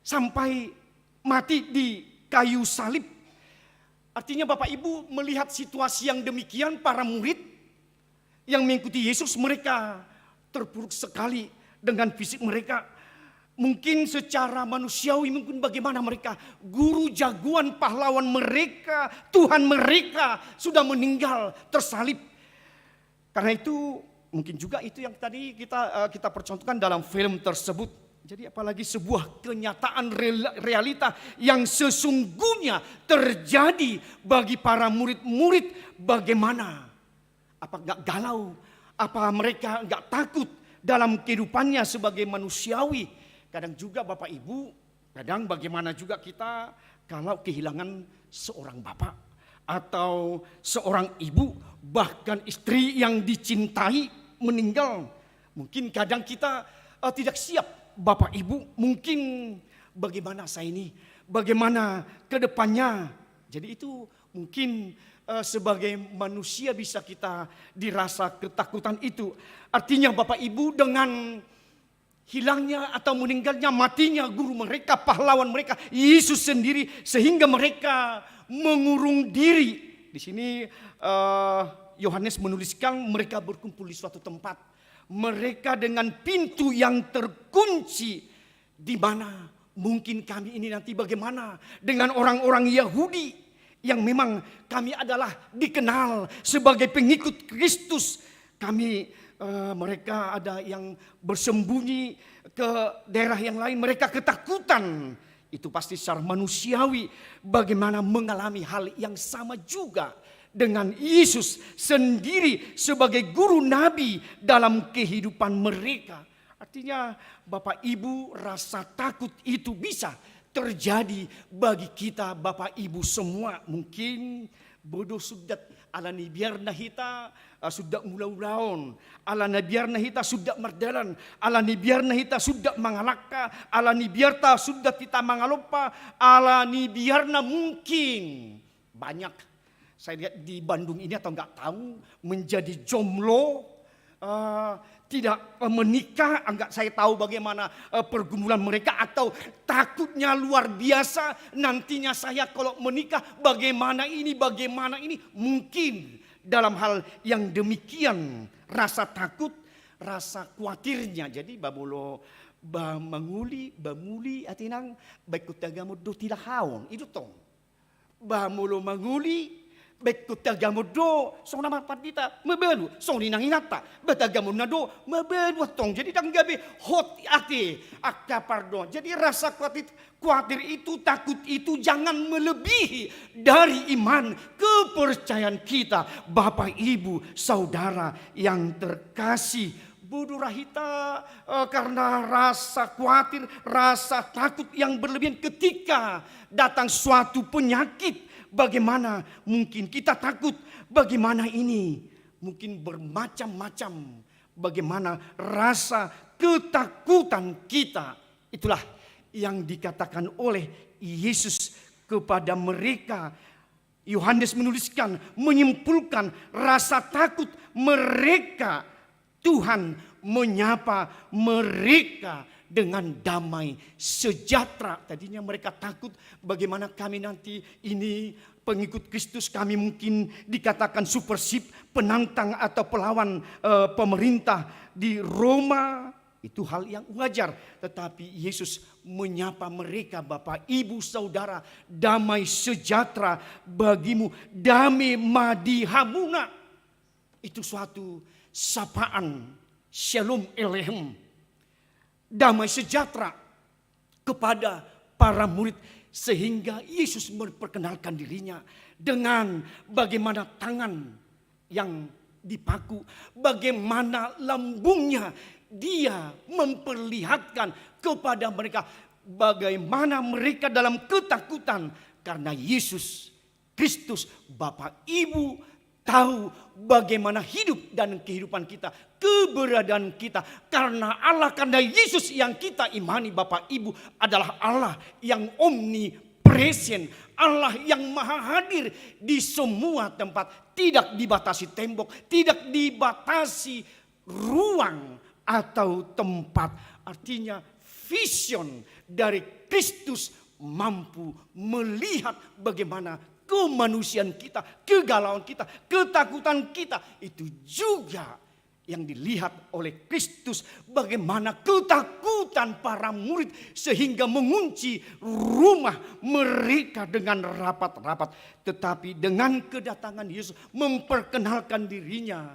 sampai mati di kayu salib. Artinya Bapak Ibu melihat situasi yang demikian para murid yang mengikuti Yesus mereka terpuruk sekali dengan fisik mereka. Mungkin secara manusiawi mungkin bagaimana mereka guru jagoan pahlawan mereka, Tuhan mereka sudah meninggal tersalib. Karena itu mungkin juga itu yang tadi kita percontohkan dalam film tersebut. Jadi apalagi sebuah kenyataan realita yang sesungguhnya terjadi bagi para murid-murid bagaimana? Apa enggak galau? Apa mereka enggak takut dalam kehidupannya sebagai manusiawi? Kadang juga Bapak Ibu, kadang bagaimana juga kita kalau kehilangan seorang bapak atau seorang ibu, bahkan istri yang dicintai meninggal. Mungkin kadang kita tidak siap Bapak Ibu, mungkin bagaimana saya ini bagaimana ke depannya. Jadi itu mungkin sebagai manusia bisa kita dirasa ketakutan itu. Artinya Bapak Ibu, dengan hilangnya atau meninggalnya, matinya guru mereka, pahlawan mereka, Yesus sendiri, sehingga mereka mengurung diri. Di sini Yohanes menuliskan mereka berkumpul di suatu tempat. Mereka dengan pintu yang terkunci, di mana mungkin kami ini nanti bagaimana dengan orang-orang Yahudi yang memang kami adalah dikenal sebagai pengikut Kristus. Mereka ada yang bersembunyi ke daerah yang lain, mereka ketakutan. Itu pasti secara manusiawi, bagaimana mengalami hal yang sama juga dengan Yesus sendiri sebagai guru nabi dalam kehidupan mereka. Artinya Bapak Ibu, rasa takut itu bisa terjadi bagi kita Bapak Ibu semua. Mungkin bodoh sudah alani biarna hita sudah ulau-ulaun, alani biarna hita sudah merdalan, alani biarna hita sudah mangalaka, alani biarta sudah kita mangalopa, alani biarna mungkin banyak. Saya lihat di Bandung ini atau enggak tahu menjadi jomblo, tidak menikah, enggak saya tahu bagaimana pergumulan mereka, atau takutnya luar biasa nantinya saya kalau menikah bagaimana ini. Mungkin dalam hal yang demikian rasa takut, rasa khawatirnya. Jadi bamulo bamuli atinang baik kutagamu do tidak haon itu tong. Bamulo manguli baik kutagamu do song nama patita mebelu song linang inata batagamu nado mebelu tong. Jadi tanggabe hot ati akta pardon. Jadi rasa khawatir itu, takut itu jangan melebihi dari iman kepercayaan kita. Bapak Ibu Saudara yang terkasih, bodoh rahita karena rasa khawatir, rasa takut yang berlebihan ketika datang suatu penyakit. Bagaimana mungkin kita takut, bagaimana ini mungkin bermacam-macam, bagaimana rasa ketakutan kita. Itulah yang dikatakan oleh Yesus kepada mereka. Yohanes menuliskan, menyimpulkan rasa takut mereka. Tuhan menyapa mereka dengan damai sejahtera. Tadinya mereka takut bagaimana kami nanti ini pengikut Kristus, kami mungkin dikatakan supersip, penantang atau pelawan pemerintah di Roma. Itu hal yang wajar. Tetapi Yesus menyapa mereka, Bapak Ibu Saudara, damai sejahtera bagimu, damai madihabuna. Itu suatu sapaan, shalom elehem, damai sejahtera kepada para murid, sehingga Yesus memperkenalkan dirinya dengan bagaimana tangan yang dipaku, bagaimana lambungnya dia memperlihatkan kepada mereka, bagaimana mereka dalam ketakutan karena Yesus Kristus. Bapak Ibu tahu bagaimana hidup dan kehidupan kita, keberadaan kita. Karena Allah, karena Yesus yang kita imani Bapak Ibu adalah Allah yang omnipresent, Allah yang maha hadir di semua tempat. Tidak dibatasi tembok, tidak dibatasi ruang atau tempat. Artinya vision dari Kristus mampu melihat bagaimana kemanusiaan kita, kegalauan kita, ketakutan kita. Itu juga yang dilihat oleh Kristus. Bagaimana ketakutan para murid sehingga mengunci rumah mereka dengan rapat-rapat. Tetapi dengan kedatangan Yesus memperkenalkan dirinya,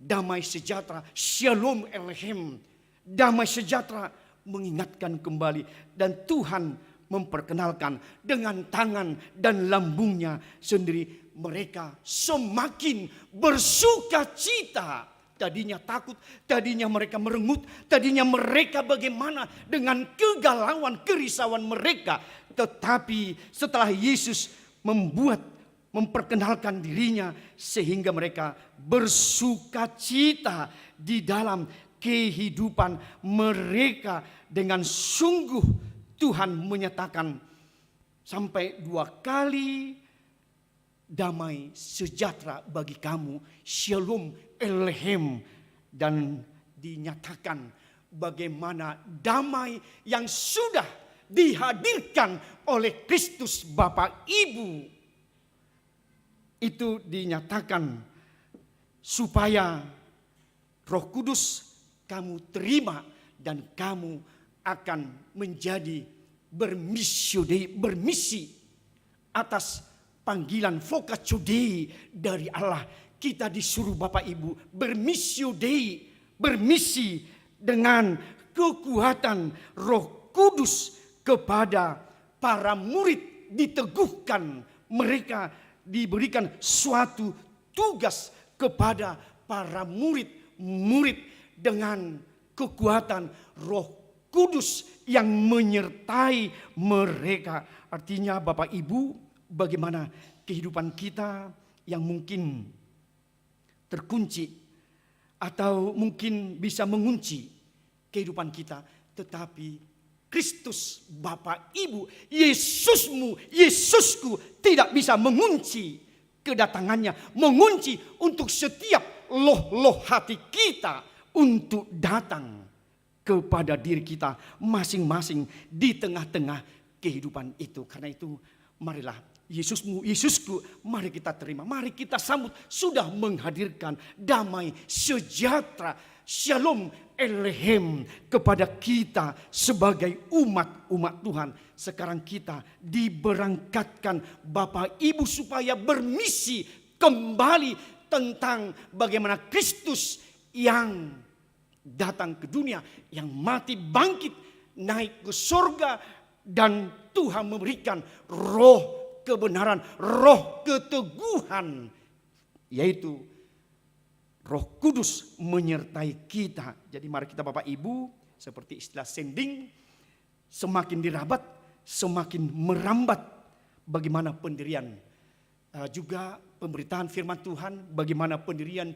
damai sejahtera, shalom elehem, damai sejahtera, mengingatkan kembali. Dan Tuhan memperkenalkan dengan tangan dan lambungnya sendiri. Mereka semakin bersuka cita. Tadinya takut, tadinya mereka merengut, tadinya mereka bagaimana dengan kegalauan, kerisauan mereka. Tetapi setelah Yesus memperkenalkan dirinya, sehingga mereka bersuka cita di dalam kehidupan mereka. Dengan sungguh Tuhan menyatakan sampai 2 kali damai sejahtera bagi kamu, Shalom Elohim, dan dinyatakan bagaimana damai yang sudah dihadirkan oleh Kristus Bapa Ibu. Itu dinyatakan supaya Roh Kudus kamu terima dan kamu akan menjadi bermisi atas panggilan vocatio Dei dari Allah. Kita disuruh Bapak Ibu bermissio Dei, bermisi dengan kekuatan Roh Kudus kepada para murid, diteguhkan mereka, diberikan suatu tugas kepada para murid dengan kekuatan Roh Kudus yang menyertai mereka. Artinya Bapak Ibu, bagaimana kehidupan kita yang mungkin terkunci atau mungkin bisa mengunci kehidupan kita, tetapi Kristus Bapa Ibu, Yesusmu, Yesusku tidak bisa mengunci kedatangannya, mengunci untuk setiap loh-loh hati kita untuk datang kepada diri kita masing-masing di tengah-tengah kehidupan itu. Karena itu marilah Yesusmu, Yesusku, mari kita terima, mari kita sambut. Sudah menghadirkan damai sejahtera, Shalom Elohim kepada kita sebagai umat Tuhan. Sekarang kita diberangkatkan Bapak Ibu supaya bermisi kembali tentang bagaimana Kristus yang datang ke dunia, yang mati bangkit naik ke surga, dan Tuhan memberikan roh kebenaran, roh keteguhan, yaitu Roh Kudus menyertai kita. Jadi mari kita Bapak Ibu, seperti istilah sending, semakin dirabat, semakin merambat bagaimana pendirian, juga pemberitaan firman Tuhan, bagaimana pendirian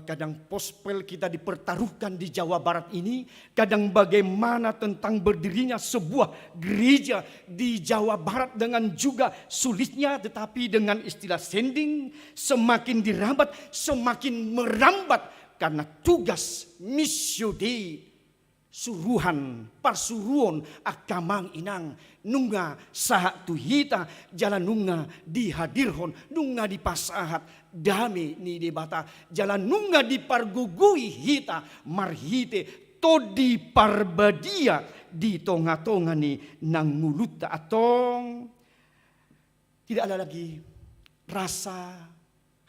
kadang gospel kita dipertaruhkan di Jawa Barat ini, kadang bagaimana tentang berdirinya sebuah gereja di Jawa Barat dengan juga sulitnya, tetapi dengan istilah sending semakin dirabat, semakin merambat karena tugas missio Dei, suruhan parsuruon akamang inang nunga saha tuhita jalan nunga dihadirhon nunga dipasahat dame ni debata jalan nunga dipargugui hita marhite todi parbadia di tonga-tonga ni nang mulut atong. Tidak ada lagi rasa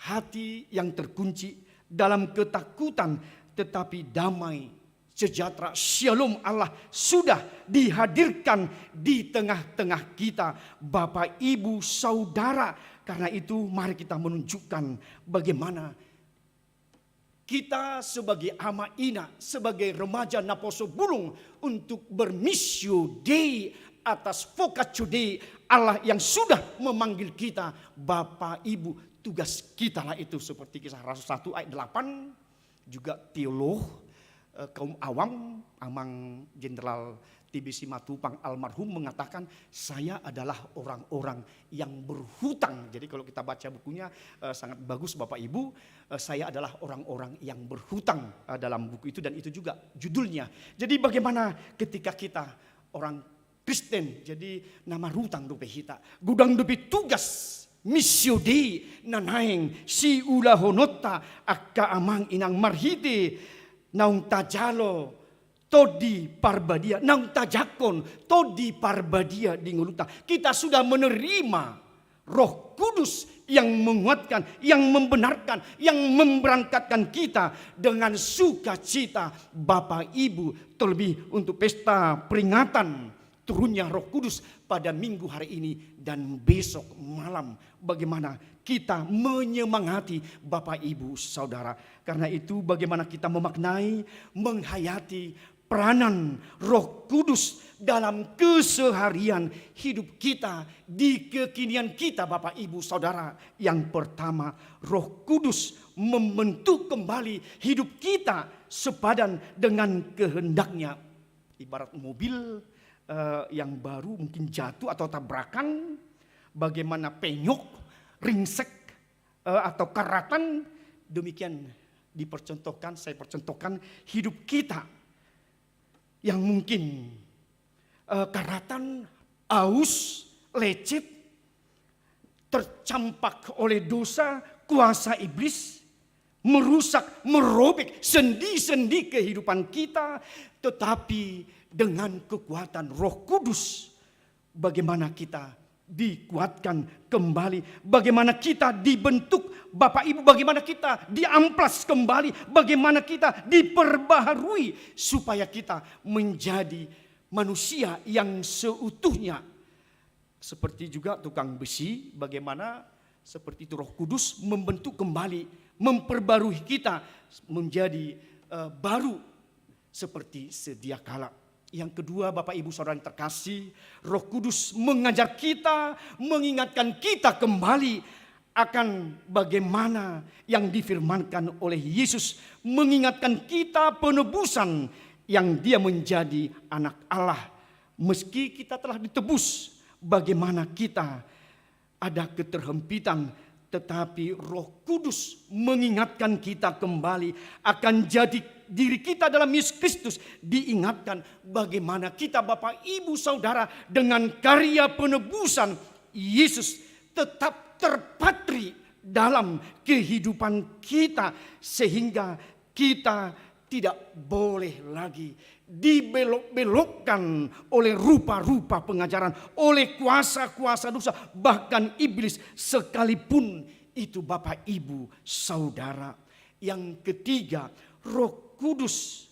hati yang terkunci dalam ketakutan, tetapi damai sejahtera, Shalom Allah sudah dihadirkan di tengah-tengah kita, Bapak, Ibu, Saudara. Karena itu mari kita menunjukkan bagaimana kita sebagai ama ina, sebagai remaja Naposo Bulung untuk bermissio Dei atas vocatio Dei Allah yang sudah memanggil kita, Bapak, Ibu. Tugas kita lah itu, seperti Kisah Rasul 1 ayat 8, juga teolog kaum awam, Amang Jenderal TB Simatupang almarhum mengatakan, saya adalah orang-orang yang berhutang. Jadi kalau kita baca bukunya sangat bagus Bapak Ibu, saya adalah orang-orang yang berhutang dalam buku itu, dan itu juga judulnya. Jadi bagaimana ketika kita orang Kristen, jadi nama rutang dupe hita, gudang dupe tugas missio Dei nanaeng si ula honota akka amang inang marhite naung tajalo todi parbadia, naung tajakon todi parbadia di nguluta. Kita sudah menerima Roh Kudus yang menguatkan, yang membenarkan, yang memberangkatkan kita dengan sukacita, Bapak Ibu. Terlebih untuk pesta peringatan turunnya Roh Kudus pada minggu hari ini dan besok malam, bagaimana kita menyemangati Bapak Ibu Saudara. Karena itu bagaimana kita memaknai, menghayati peranan Roh Kudus dalam keseharian hidup kita, di kekinian kita Bapak Ibu Saudara. Yang pertama, Roh Kudus membentuk kembali hidup kita sepadan dengan kehendaknya. Ibarat mobil yang baru mungkin jatuh atau tabrakan, bagaimana penyok, ringsek atau karatan, demikian dipercontohkan, saya percontohkan hidup kita yang mungkin karatan, aus, lecet, tercampak oleh dosa, kuasa iblis, merusak, merobek sendi-sendi kehidupan kita, tetapi dengan kekuatan Roh Kudus, bagaimana kita dikuatkan kembali, bagaimana kita dibentuk Bapak Ibu, bagaimana kita diamplas kembali, bagaimana kita diperbaharui supaya kita menjadi manusia yang seutuhnya. Seperti juga tukang besi, bagaimana seperti itu Roh Kudus membentuk kembali, memperbarui kita menjadi baru seperti sedia kala. Yang kedua, Bapak Ibu Saudara yang terkasih, Roh Kudus mengajar kita, mengingatkan kita kembali akan bagaimana yang difirmankan oleh Yesus, mengingatkan kita penebusan yang Dia menjadi anak Allah. Meski kita telah ditebus, bagaimana kita ada keterhempitan, tetapi Roh Kudus mengingatkan kita kembali akan jadi diri kita dalam Yesus Kristus. Diingatkan bagaimana kita Bapak Ibu Saudara dengan karya penebusan Yesus tetap terpatri dalam kehidupan kita, sehingga kita tidak boleh lagi dibelok-belokkan oleh rupa-rupa pengajaran, oleh kuasa-kuasa dosa, bahkan iblis sekalipun itu Bapak Ibu Saudara. Yang ketiga, Roh Kudus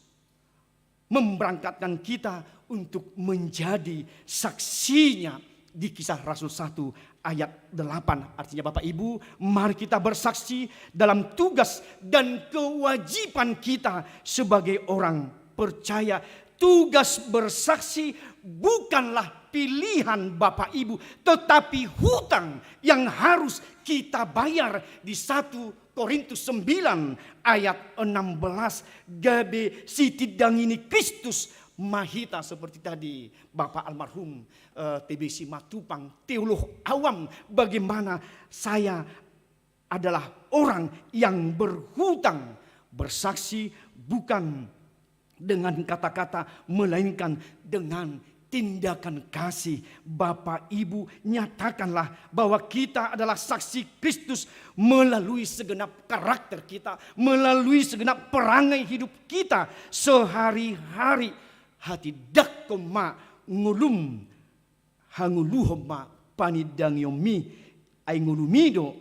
memberangkatkan kita untuk menjadi saksinya di Kisah Rasul 1 ayat 8. Artinya Bapak Ibu, mari kita bersaksi dalam tugas dan kewajiban kita sebagai orang percaya. Tugas bersaksi bukanlah pilihan Bapak Ibu, tetapi hutang yang harus kita bayar. Di 1 Korintus 9 ayat 16, gabe sitidangini Kristus mahita, seperti tadi Bapak almarhum TBC Matupang, teolog awam, bagaimana saya adalah orang yang berhutang. Bersaksi bukan dengan kata-kata, melainkan dengan tindakan kasih. Bapak Ibu, nyatakanlah bahwa kita adalah saksi Kristus melalui segenap karakter kita, melalui segenap perangai hidup kita sehari-hari. Hati dakoma ngulum hanguluhoma panidangyomi ay ngulumido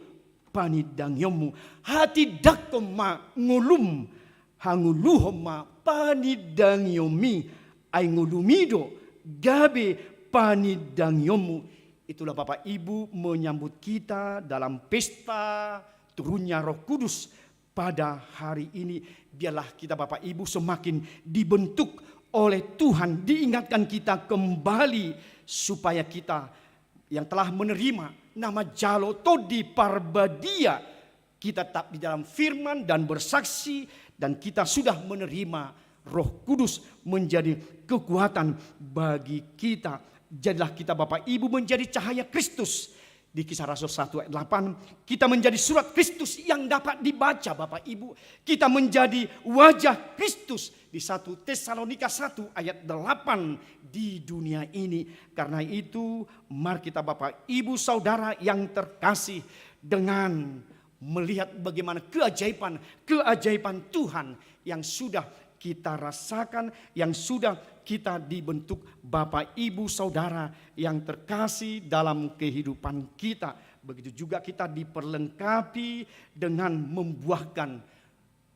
panidangyomu. Hati dakoma ngulum hanguluhoma panidangyomi ay ngulumido gabe panidangyomu. Itulah Bapak Ibu menyambut kita dalam pesta turunnya Roh Kudus pada hari ini. Biarlah kita Bapak Ibu semakin dibentuk oleh Tuhan, diingatkan kita kembali supaya kita yang telah menerima nama Jalo Todi Parbadia, kita tetap di dalam firman dan bersaksi, dan kita sudah menerima Roh Kudus menjadi kekuatan bagi kita. Jadilah kita Bapak Ibu menjadi cahaya Kristus. Di Kisah Rasul 1 ayat 8, kita menjadi surat Kristus yang dapat dibaca Bapak Ibu. Kita menjadi wajah Kristus di 1 Tesalonika 1 ayat 8 di dunia ini. Karena itu mari kita Bapak Ibu Saudara yang terkasih, dengan melihat bagaimana keajaiban Tuhan yang sudah kita rasakan, yang sudah kita dibentuk Bapak Ibu Saudara yang terkasih dalam kehidupan kita. Begitu juga kita diperlengkapi dengan membuahkan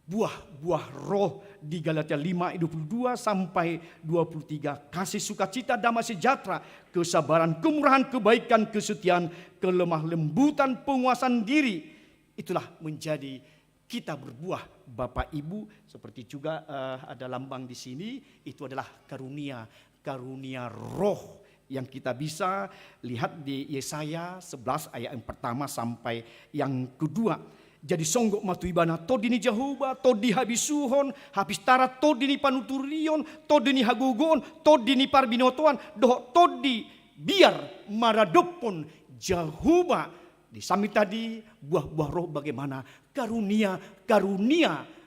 buah-buah roh di Galatia 5 ayat 22 sampai 23. Kasih, sukacita, damai sejahtera, kesabaran, kemurahan, kebaikan, kesetiaan, kelemah lembutan, penguasaan diri. Itulah menjadi kita berbuah Bapak Ibu. Seperti juga ada lambang di sini, itu adalah karunia roh yang kita bisa lihat di Yesaya 11 ayat yang pertama sampai yang kedua. jadi songgok matu ibana to dini jahuba to di habisuhon habis tara to dini panuturion to dini hagugon to dini parbinotoan doh to di biar maradopon jahuba di sami tadi buah-buah roh bagaimana karunia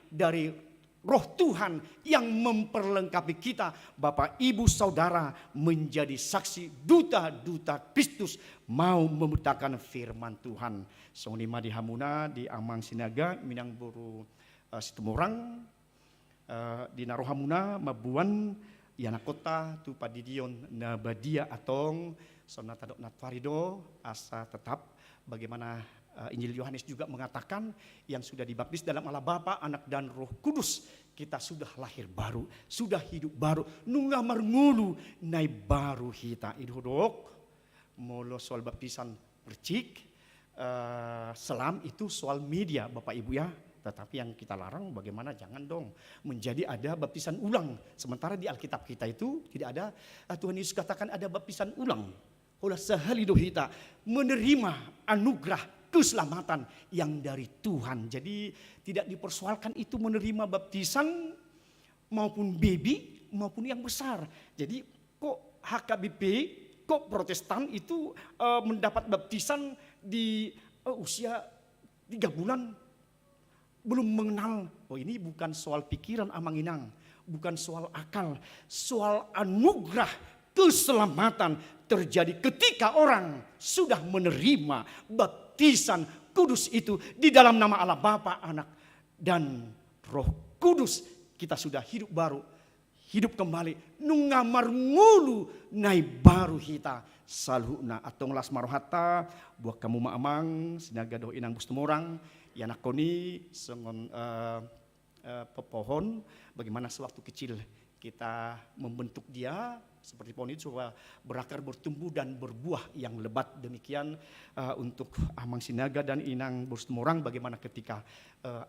dari Roh Tuhan yang memperlengkapi kita, Bapak Ibu Saudara, menjadi saksi duta-duta Kristus mau membutakan firman Tuhan. Song lima di Hamuna, di Amang Sinaga, Minang Buru Situmorang, di Narohamuna, Mabuan, Yana Kota, tu Padidion, Nabadia Atong, Sonata Dok Natwarido, asa tetap bagaimana Injil Yohanes juga mengatakan yang sudah dibaptis dalam Allah Bapa, Anak dan Roh Kudus, kita sudah lahir baru, sudah hidup baru, nunga marngulu nai baru hita idhodok molo soal baptisan percik selam itu soal media Bapak Ibu ya. Tetapi yang kita larang bagaimana jangan dong menjadi ada baptisan ulang. Sementara di Alkitab kita itu tidak ada, Tuhan Yesus katakan ada baptisan ulang. Olah sahalido hita menerima anugerah keselamatan yang dari Tuhan. Jadi tidak dipersoalkan itu menerima baptisan maupun baby maupun yang besar. Jadi kok HKBP, kok Protestan itu mendapat baptisan di usia 3 bulan belum mengenal. Oh ini bukan soal pikiran Amang Inang, bukan soal akal, soal anugerah keselamatan terjadi ketika orang sudah menerima baptisan kudus itu di dalam nama Allah Bapa, Anak dan Roh Kudus. Kita sudah hidup baru, hidup kembali. Nungamar ngulu nai baru hita salhuna atong las marohata buat kamu maamang sinaga do inang bustumorang yanakoni sengon pepohon bagaimana sewaktu kecil kita membentuk dia seperti pohon itu supaya berakar, bertumbuh dan berbuah yang lebat. Demikian untuk Amang Sinaga dan Inang Bustumorang bagaimana ketika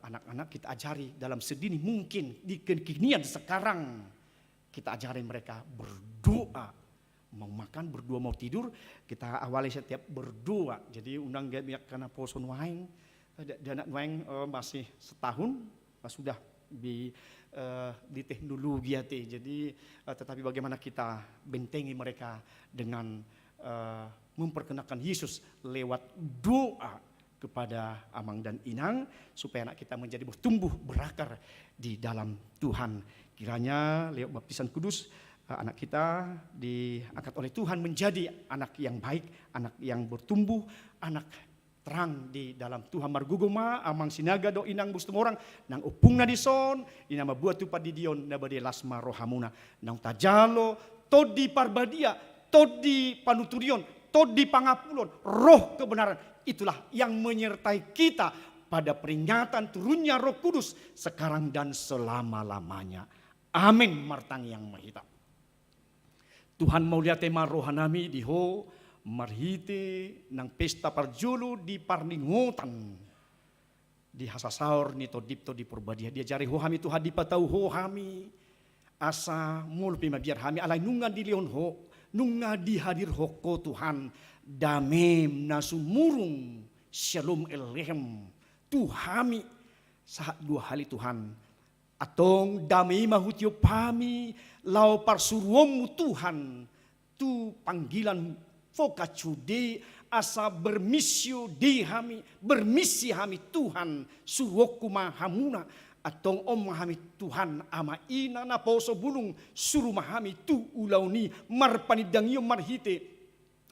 anak-anak kita ajari dalam sedini mungkin di kekinian sekarang kita ajari mereka berdoa. Mau makan berdoa, mau tidur kita awali setiap berdoa. Jadi undang gak karena poson waing dan anak waing masih setahun sudah di teknologi ya teh. Jadi tetapi bagaimana kita bentengi mereka dengan memperkenalkan Yesus lewat doa kepada Amang dan Inang supaya anak kita menjadi bertumbuh berakar di dalam Tuhan. Kiranya lewat baptisan kudus anak kita diangkat oleh Tuhan menjadi anak yang baik, anak yang bertumbuh, anak terang di dalam Tuhan marguguma Amang Sinaga do Inang Bustumorang nang upung na dison inama buat tu padidion na bade lasma rohamuna nang tajalo todi parbadia todi panuturion todi pangapulon roh kebenaran itulah yang menyertai kita pada peringatan turunnya Roh Kudus sekarang dan selama-lamanya. Amin martang yang mahita. Tuhan mau lihat tema rohanami diho marhite nang pesta parjulu di parningotan di hasasaur ni todip di purbadia dia jari ho hami Tuhan dipatau ho hami asa mulpi mabiar hami alai nunga di leon ho nunga di hadir hoko Tuhan damem nasumurung shalom elehem Tuhami saat 2 hari Tuhan atong damai mahutio pami lau parsuruomu Tuhan tu panggilan fokacude asa bermisio di hami bermisi hami Tuhan suwokuma hamuna atong om hami Tuhan ama ina na poso bulung suruh mahami tu ulauni marpanidangyo marhite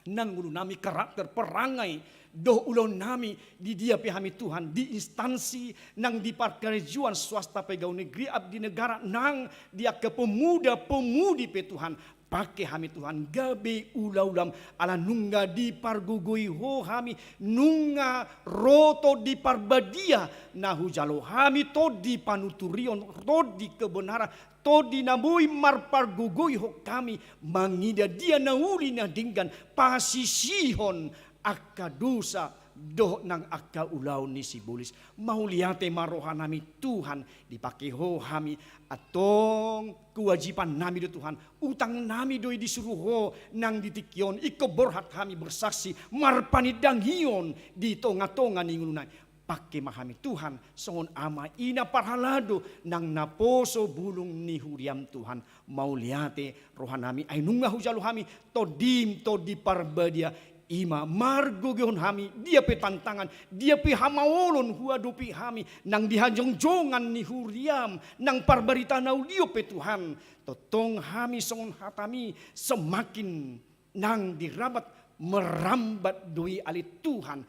nang ulu nami karakter perangai doh ulau nami di dia pihami Tuhan di instansi nang di parkarejuan swasta pegawai negeri abdi negara nang dia ke pemuda-pemudi pe Tuhan pakai hami Tuhan gabe ulam ala nungga di pargugui ho hami nunga roto di parbadia nahu jalo hami to di panuturion to di kebenaran to di nabui mar pargugui ho kami mangida dia nauli na dinggan pasisihon akka dosa doh nang akka ulau ni sibulis mauliate marohanami Tuhan dipakai ho hami atong kewajiban nami do Tuhan utang nami doi disuruh ho nang ditikyon iko borhat kami bersaksi marpanidang hiyon di tonga-tonga ningununay pakai mahami Tuhan, songon ama ina parhalado nang naposo bulung ni huriam Tuhan, mau liate rohanami ay nunga hujalo hami, todim to di parbadia, ima margo gihon hami, dia pe tantangan, dia pe hamawolon huadopi hami, nang dihanjong-jongan ni huriam, nang parbarita nau dio pe Tuhan, totong hami songon hatami, semakin nang dirabat merambat doi alit Tuhan,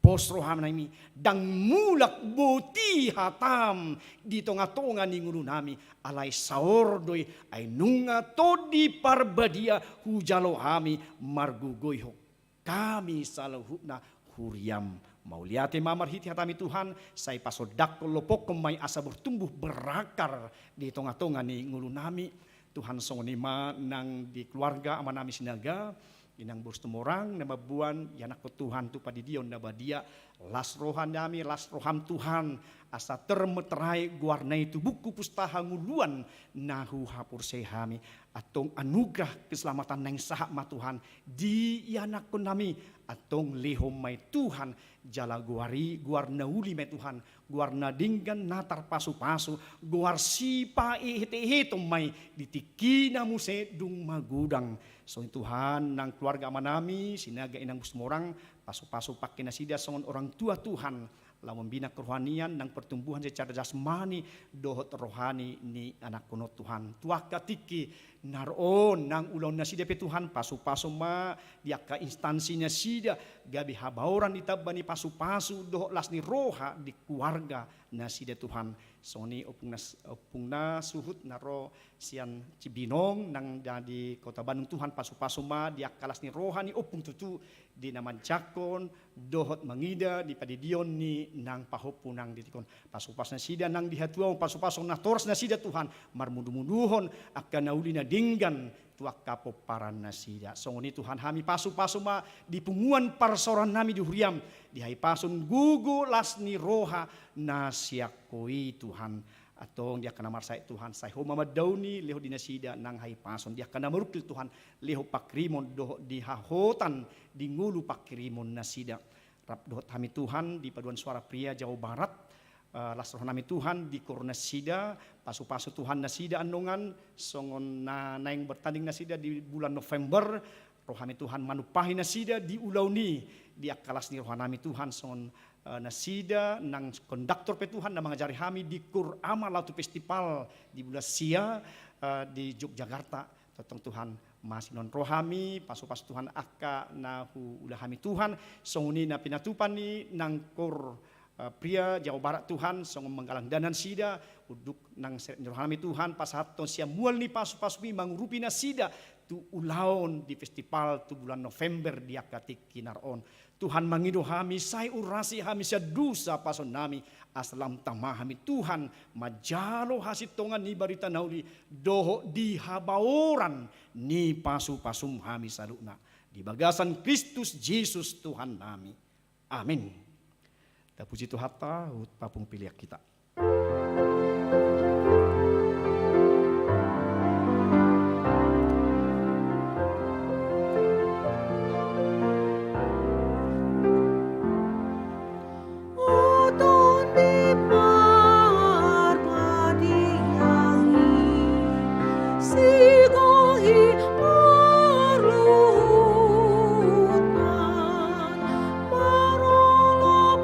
posro hamnami dang mulak boti hatam di tonga-tonga ni ngulu nami alai saordoi ay nunga todi parbadia hujalo hami margugoy kami saluhuna huriam mau liate mamar hiti hatami Tuhan say pasodak lopok may asa bertumbuh berakar di tonga-tonga ni ngulu nami Tuhan songonima nang di keluarga ama nami sinaga inang bersetumorang nama buan yanak Tuhan tu padi dion na badia las rohan nami las roham Tuhan asa termeterai guarna itu buku pustaha nguluan nahu hapur sehami atong anugerah keselamatan nang sahak ma Tuhan di yanak nami atong lehom mai Tuhan jala guari guarna uli mai Tuhan guarna dinggan natar pasu-pasu guar sipa ihete mai ditikina muse dung magudang so Tuhan nang keluarga manami sinaga inang semorang pasu-pasu pakai nasida songon orang tua Tuhan lawan bina kerohanian nang pertumbuhan secara jasmani dohot rohani ni anak kuno Tuhan tuaka tiki naron nang ulang nasida pe Tuhan pasu-pasu ma dia ka instansinya sida gabi habauran ditabani pasu-pasu dohot las ni roha di keluarga nasida Tuhan soni opungna suhut naro sian Cibinong nang di kota Bandung Tuhan pasu-pasu ma dia kalas ni rohani opung tutu di naman cakon dohot mangida di padidion ni nang pahopu nang ditikon pasu-pasu nasida nang dihatuau pasu-pasu na toros nasida Tuhan marmudu-muduhon akan nauli na dinggan tuak kapo paran nasida songoni Tuhan hami pasu-pasu ma di punguan parsoran nami di huriam di hai pasun gugu las ni roha nasiakoi Tuhan atong dia kana marsai Tuhan sai ho mama dauni leho dinasida nang hai pasun dia kana marukil Tuhan leho pakrimon doh di hahotan di ngulu pakrimon nasida rap dohot hami Tuhan di paduan suara pria Jawa Barat las roh nami Tuhan di kornasida pasu-pasu Tuhan nasida andongan songon na naing bertanding nasida di bulan November rohani Tuhan manupahi nasida di ulauni di akalas ni rohanami Tuhan songon nasida nang konduktor pe Tuhan na mengajari kami di Kurama Latu Festival di bulan Sia di Yogyakarta totong Tuhan masih non rohami pasu-pasu Tuhan akka nahu ulah kami Tuhan songuni na pinatupan ni nang kor pria Jawa Barat Tuhan song menggalang danan sida uduk nang rohami Tuhan pasaton sia mual ni pasu-pasu mi mangurupi na sida tu ulaon di festival tu bulan November dia katik kinaron Tuhan mangido hami sai urasi hami sia dusa pason nami aslam tamahami Tuhan majalo hasit tongan ni barita nauli doho di habaoran ni pasu-pasum hami saluna di bagasan Kristus Yesus Tuhan nami amin. Ta puji Tuhan papung pilihan kita. Marolop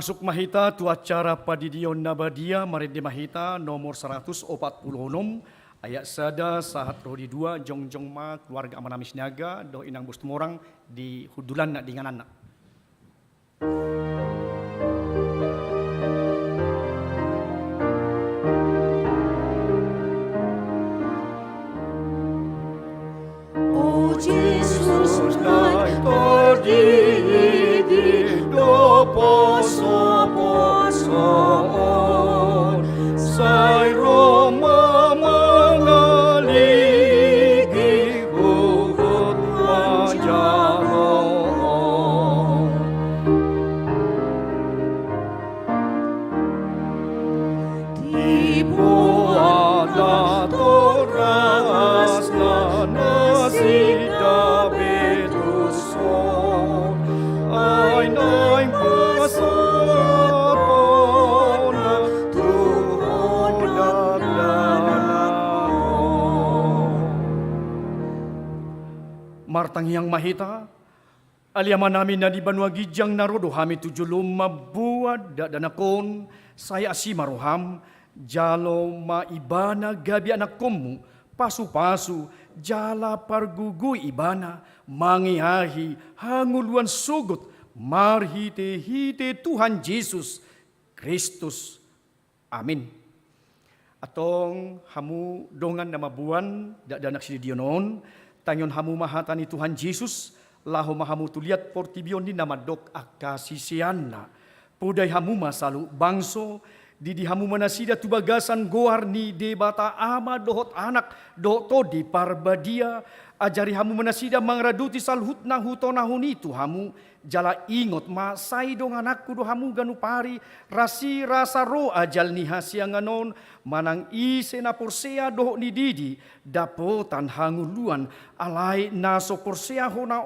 Masuk mahita tu acara padidion nabadia maridi mahita nomor 146 ayat sada sahat rodi dua jongjong ma keluarga amanamis niaga do inang bus tumorang di hudulan nak dengan anak. O Jesus, naik terdiri do poso sai Roma mengaligi hukum majalah. Dibuatlah toras nasida betuson ay nay pasatona Tuhan Martang yang mahita aliaman namin na di banwa gijang narodo hami tujulum mabuad danakon saya asimaroham jalo maibana gabi anak komu pasu-pasu jala pargugu ibana mangihahi hanguluan sugut marhite-hite Tuhan Yesus Kristus. Amin. Atong hamu dongan nama buan danak sidionon tanyon hamu mahatani Tuhan Yesus lahu mahamu tuliat portibion di nama dok akasisianna pudai hamu masalu bangso di hamu manasida tubagasan goar ni debata ama dohot anak doto di parbadia ajari hamu manasida mangraduti salhut na hutona hunitu hamu jala ingot masai dong anakku do hamu ganupari rasi rasa ro ajal ni hasianganon manang ise na porsea doh ni didi dapotan hanguluan alai naso porsea hona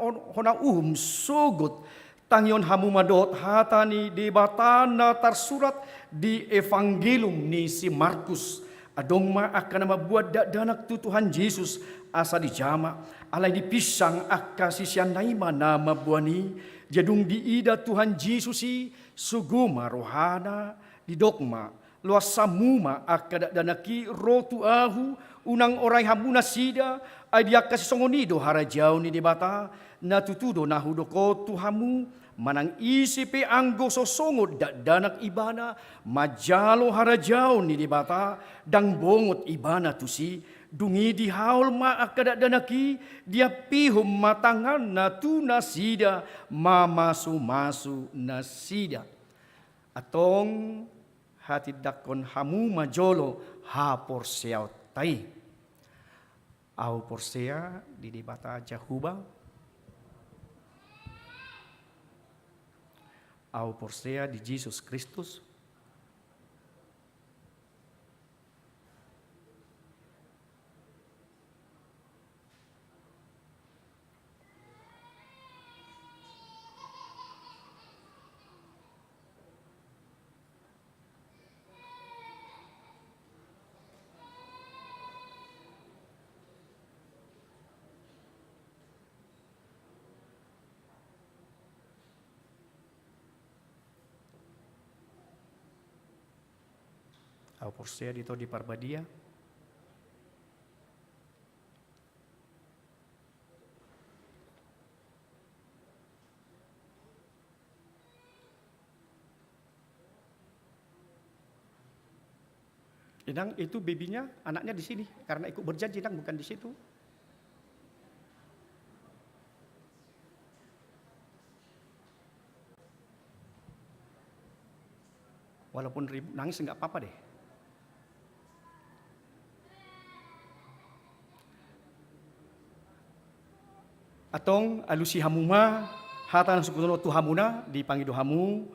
sugut tangyon hamu madot hatani debatana tarsurat di Evangelium ni si Markus adong ma akan mabuat danak tu Tuhan Yesus asa di jama alai di pisang akasisian naima nama buani jadung di ida Tuhan Yesus si suguma rohana di dogma luas samuma akada danaki rotu ahu unang orai hamuna sida ay dia kasisongonido harajau ni debata natutudo nahudoko tuhamu manang isipe anggo sosongot danak ibana majalo harajau ni debata dang bongot ibana tusi dungi di haul ma akada danaki dia pihum matangan natu nasida mamasu nasida atong hati dakon hamu majolo ha porseau tai au porsea di debata jahuba au porsea di Jesus Kristus au porsea dito di parbadia Inang itu babynya anaknya di sini karena ikut berjanji Inang bukan di situ. Walaupun nangis nggak apa-apa deh. Atong alusi hamuma hatan sukuno tu hamuna dipanggil hamu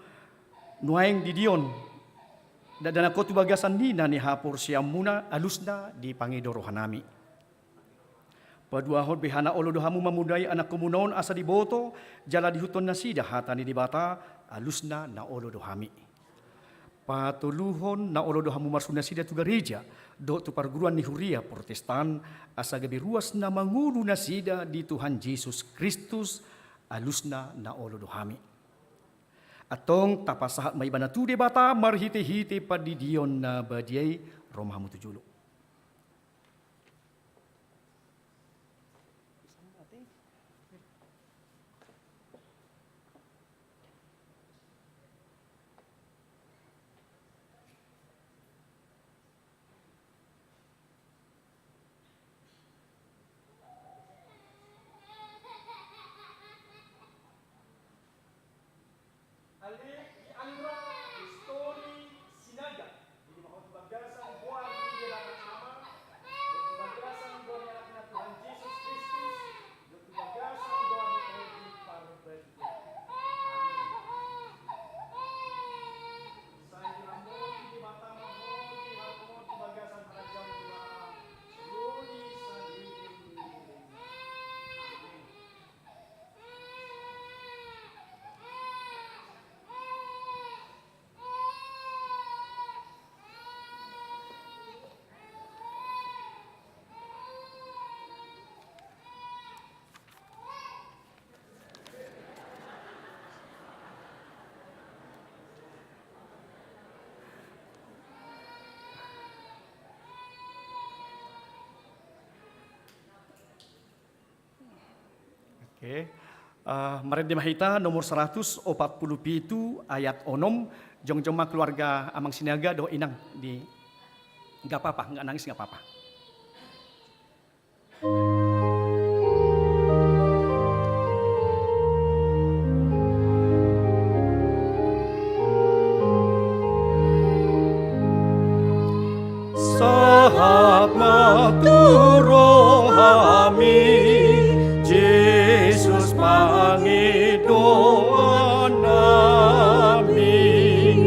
nuaing di dion dan aku tu bagasan dina ni hapur siamuna alusna dipanggil rohanami. Padua hot behana olo dohamu mamudai anak kumunon asa diboto jala dihuton nasida hatani dibata alusna na olo dohami. Patuluhon na olo dohamu marsuna sida tu gereja do tu perguruan ni huria Protestan asa gabi ruas na mangulu nasida di Tuhan Yesus Kristus alusna na olo dohami. Atong tapasahat may banatu de bata marhite-hite padidion na badiay romahamu tujulo. Okay. Mari dimahita nomor 147 ayat 6 jong-jong keluarga amang sinaga do inang di nggak apa-apa, nggak nangis nggak apa-apa. Sahat maturohami Jesus Panginoon namin.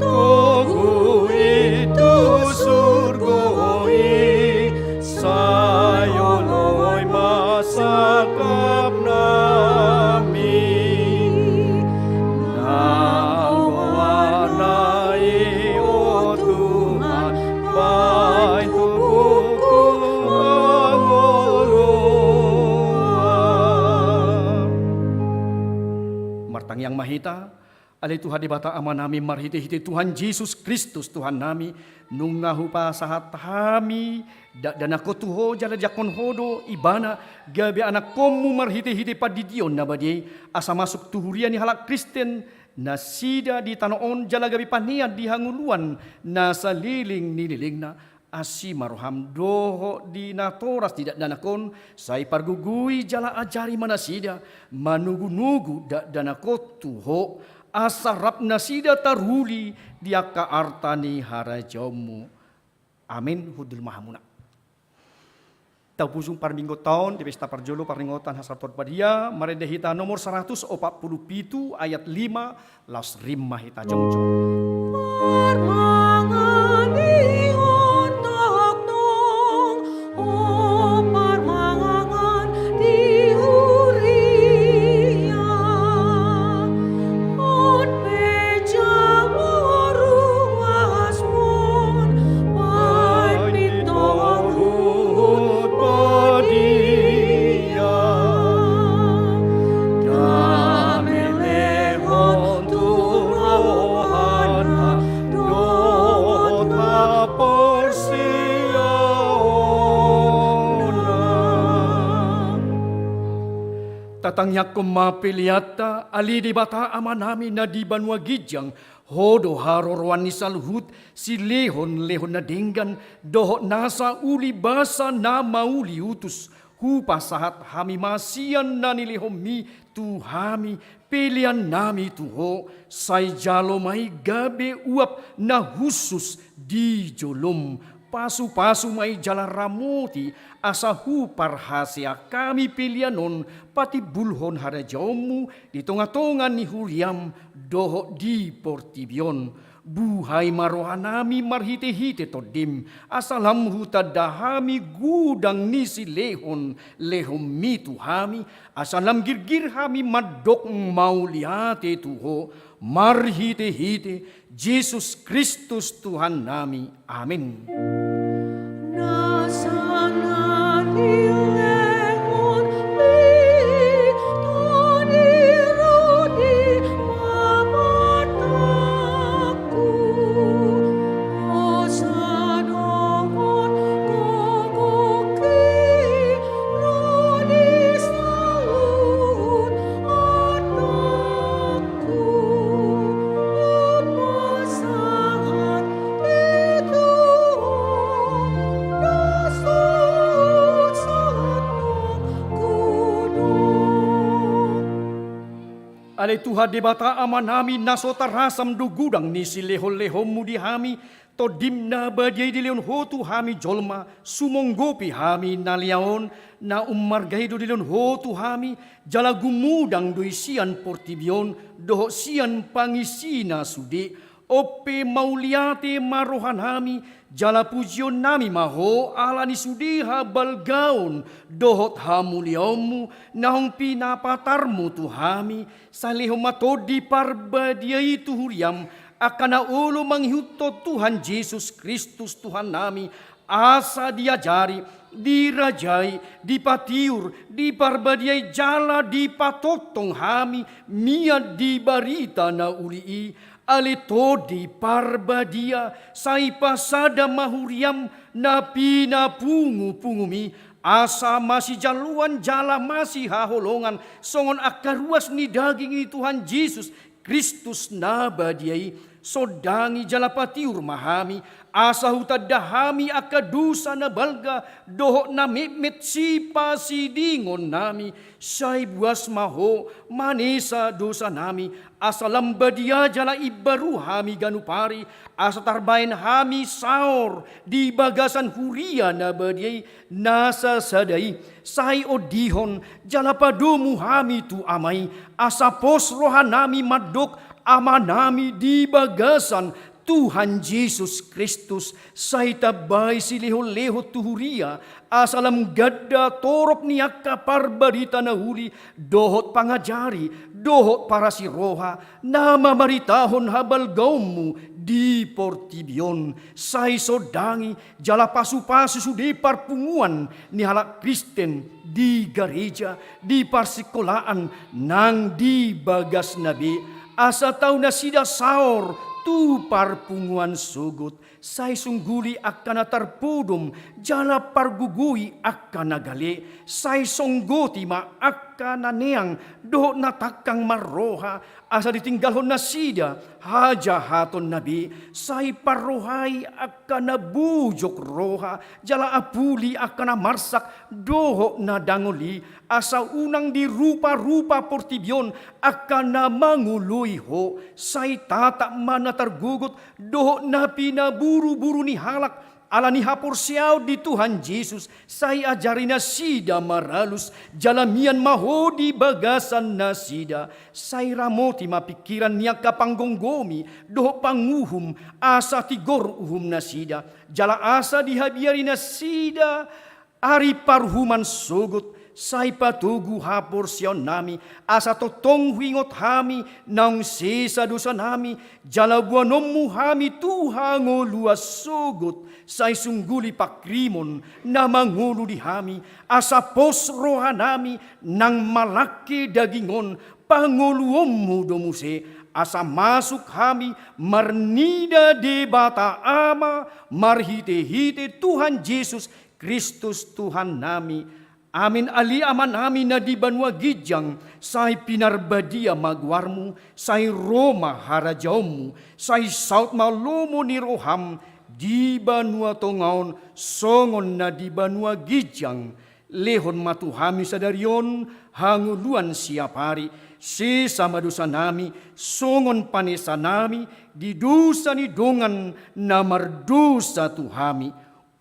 Tugu itu surgoi sayoloy masakap namin. Nawanai o Tuhan baik tubuhku Martang yang mahita, alay Tuhan di bata ama nami marhiti-hiti Tuhan Yesus Kristus Tuhan nami, nung nahupa sahat hami, dan ako tuho jala jakon hodo ibana, gabi anak komu marhiti-hiti padidion na badi, asa masuk tuhurian ni halak Kristen, na sida di tanoon jala gabi panian di hanguluan, na saliling nililing na, asi maruham doho di natoras tidak danakon say pargugui jala ajari manasida manugu-nugu danakot tuho asarap nasida tarhuli dia ka artani harajomu. Amin hudul mahamuna. Taupusung parminggo taon di pesta parjolo paringotan hasatot padia maredehita nomor 147 ayat 5 las rimma hita jongjong. Parmangan ingon taknong, o parmangan di huria. On pejang oruas mon, baik pitoluhut padia. Damelehon turohana, dota persiaona. Tatangnya kumapiliata ali di bata ama nami na di banwa gijang hodo harorwan ni saluhut si lehon na dinggan doho nasa uli basa na mauli utus hupa sahat hami masian na nilihomi tu hami pilihan nami tuho say jalo may gabe uap na husus di jolom pasu-pasu may jala ramuti asa hupar hasia kami pilianon pati bulhon harajomu di tonga-tonga ni Huliam doho di portibion buhay marohanami marhite-hite todim asalam hutadahami gudang ni si lehon mitu hami asalam girgir hami madok mauliate tuho marhite-hite Jesus Kristus Tuhan nami amin. Nasangan ilengon li, tani rudi Ale Tuhan debata amanami nasota rasam du gudang ni si leho-leho mudi hami to dimna badiai di leon hotu hami jolma sumonggopi hami naliaon na ummargai do di leon hotu hami jala gumudang do isian portibion doho sian pangisina sudi ope mauliate marohan hami jala pujion nami maho ala ni sudiha balgaon dohot hamuliamu nahong pinapatarmu tuhami saliho matodi parbadiai tuhuriam akana ulo manghuto Tuhan Yesus Kristus Tuhan nami asa diajari dirajai dipatiur diparbadiai jala dipatotong hami mia dibarita na ulii alitodi parbadia sai pasada mahuriam na pinapungu-pungumi asa masih jaluan jala masih haholongan songon akaruas ni daging ni Tuhan Yesus Kristus nabadiai sodangi jalapatiur mahami asa hutadahami akadusa na balga doho na mimit si pasidingon nami say buas maho manesa dosa nami asa lambadia jala ibaru hami ganupari asa tarbain hami saor di bagasan huria na badiai nasa sadai say odihon jala padomu hami tu amai asa pos rohanami madok amanami di bagasan Tuhan Yesus Kristus say tabay si leho-leho tuhuria asalam gadda torok niya kaparbarita na huli dohot pangajari dohot para si roha na mamaritahon habal gaummu di portibion say sodangi jala pasu-pasu sudi parpunguan ni halak Kristen di gereja di parsikolaan nang di bagas nabi asa tau na sida saor tu parpunguan sugut say sungguli akan tarpudum jala pargugui akan nagali say songgoti ma akan naneang do natakang maroha asa ditinggalhon na sida haja haton nabi say parrohai akan nabujok roha jala apuli akan marsak doho na dangoli asa unang di rupa-rupa portibion akan na mangului ho say tata mana targugot doho na pinaburu-buru ni halak ala ni hapor siyaw di Tuhan Yesus say ajari na sida maralus jalamian maho di bagasan na sida say ramoti mapikiran niya kapanggonggomi doho panguhum asa tigor uhum na sida jala asa dihabiari na sida ari parhuman sugut say patugu hapor siyaw nami asa totong huingot hami nang sisa dosa nami jalabuanommu hami tuhango luas sugut say sungguli pakrimon na mangulu di hami asa pos roha nami nang malaki dagingon panguluommu domuse asa masuk hami marnida de bata ama marhite-hite Tuhan Yesus Kristus Tuhan nami. Amin ali aman amin na di banwa gijang say pinarbadia magwarmu say Roma harajawmu say saut malumo ni roham di banwa tongaon songon na di banwa gijang lehon matuhami sadarion hanguluan siapari sesama dosa nami songon panesa nami di dosa ni dongan na mardosa tuhami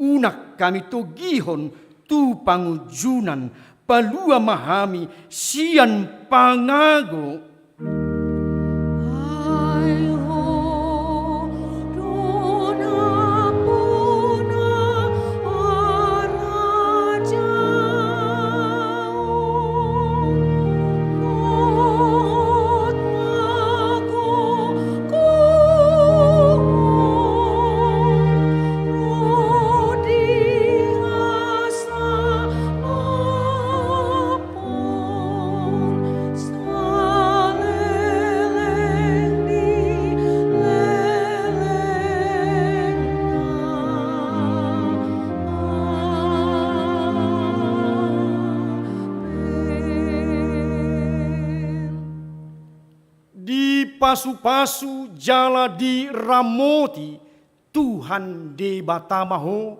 unak kami togihon tu pangujunan palua mahami sian pangago pasu-pasu jala di ramoti Tuhan de batamaho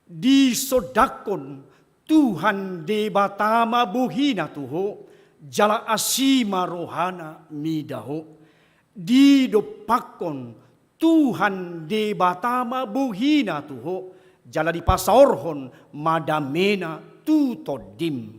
di sodakon Tuhan de batama buhina tuho jala asima rohana midaho, di dopakon Tuhan de batama buhina tuho, jala di pasaorhon madamena tutodim.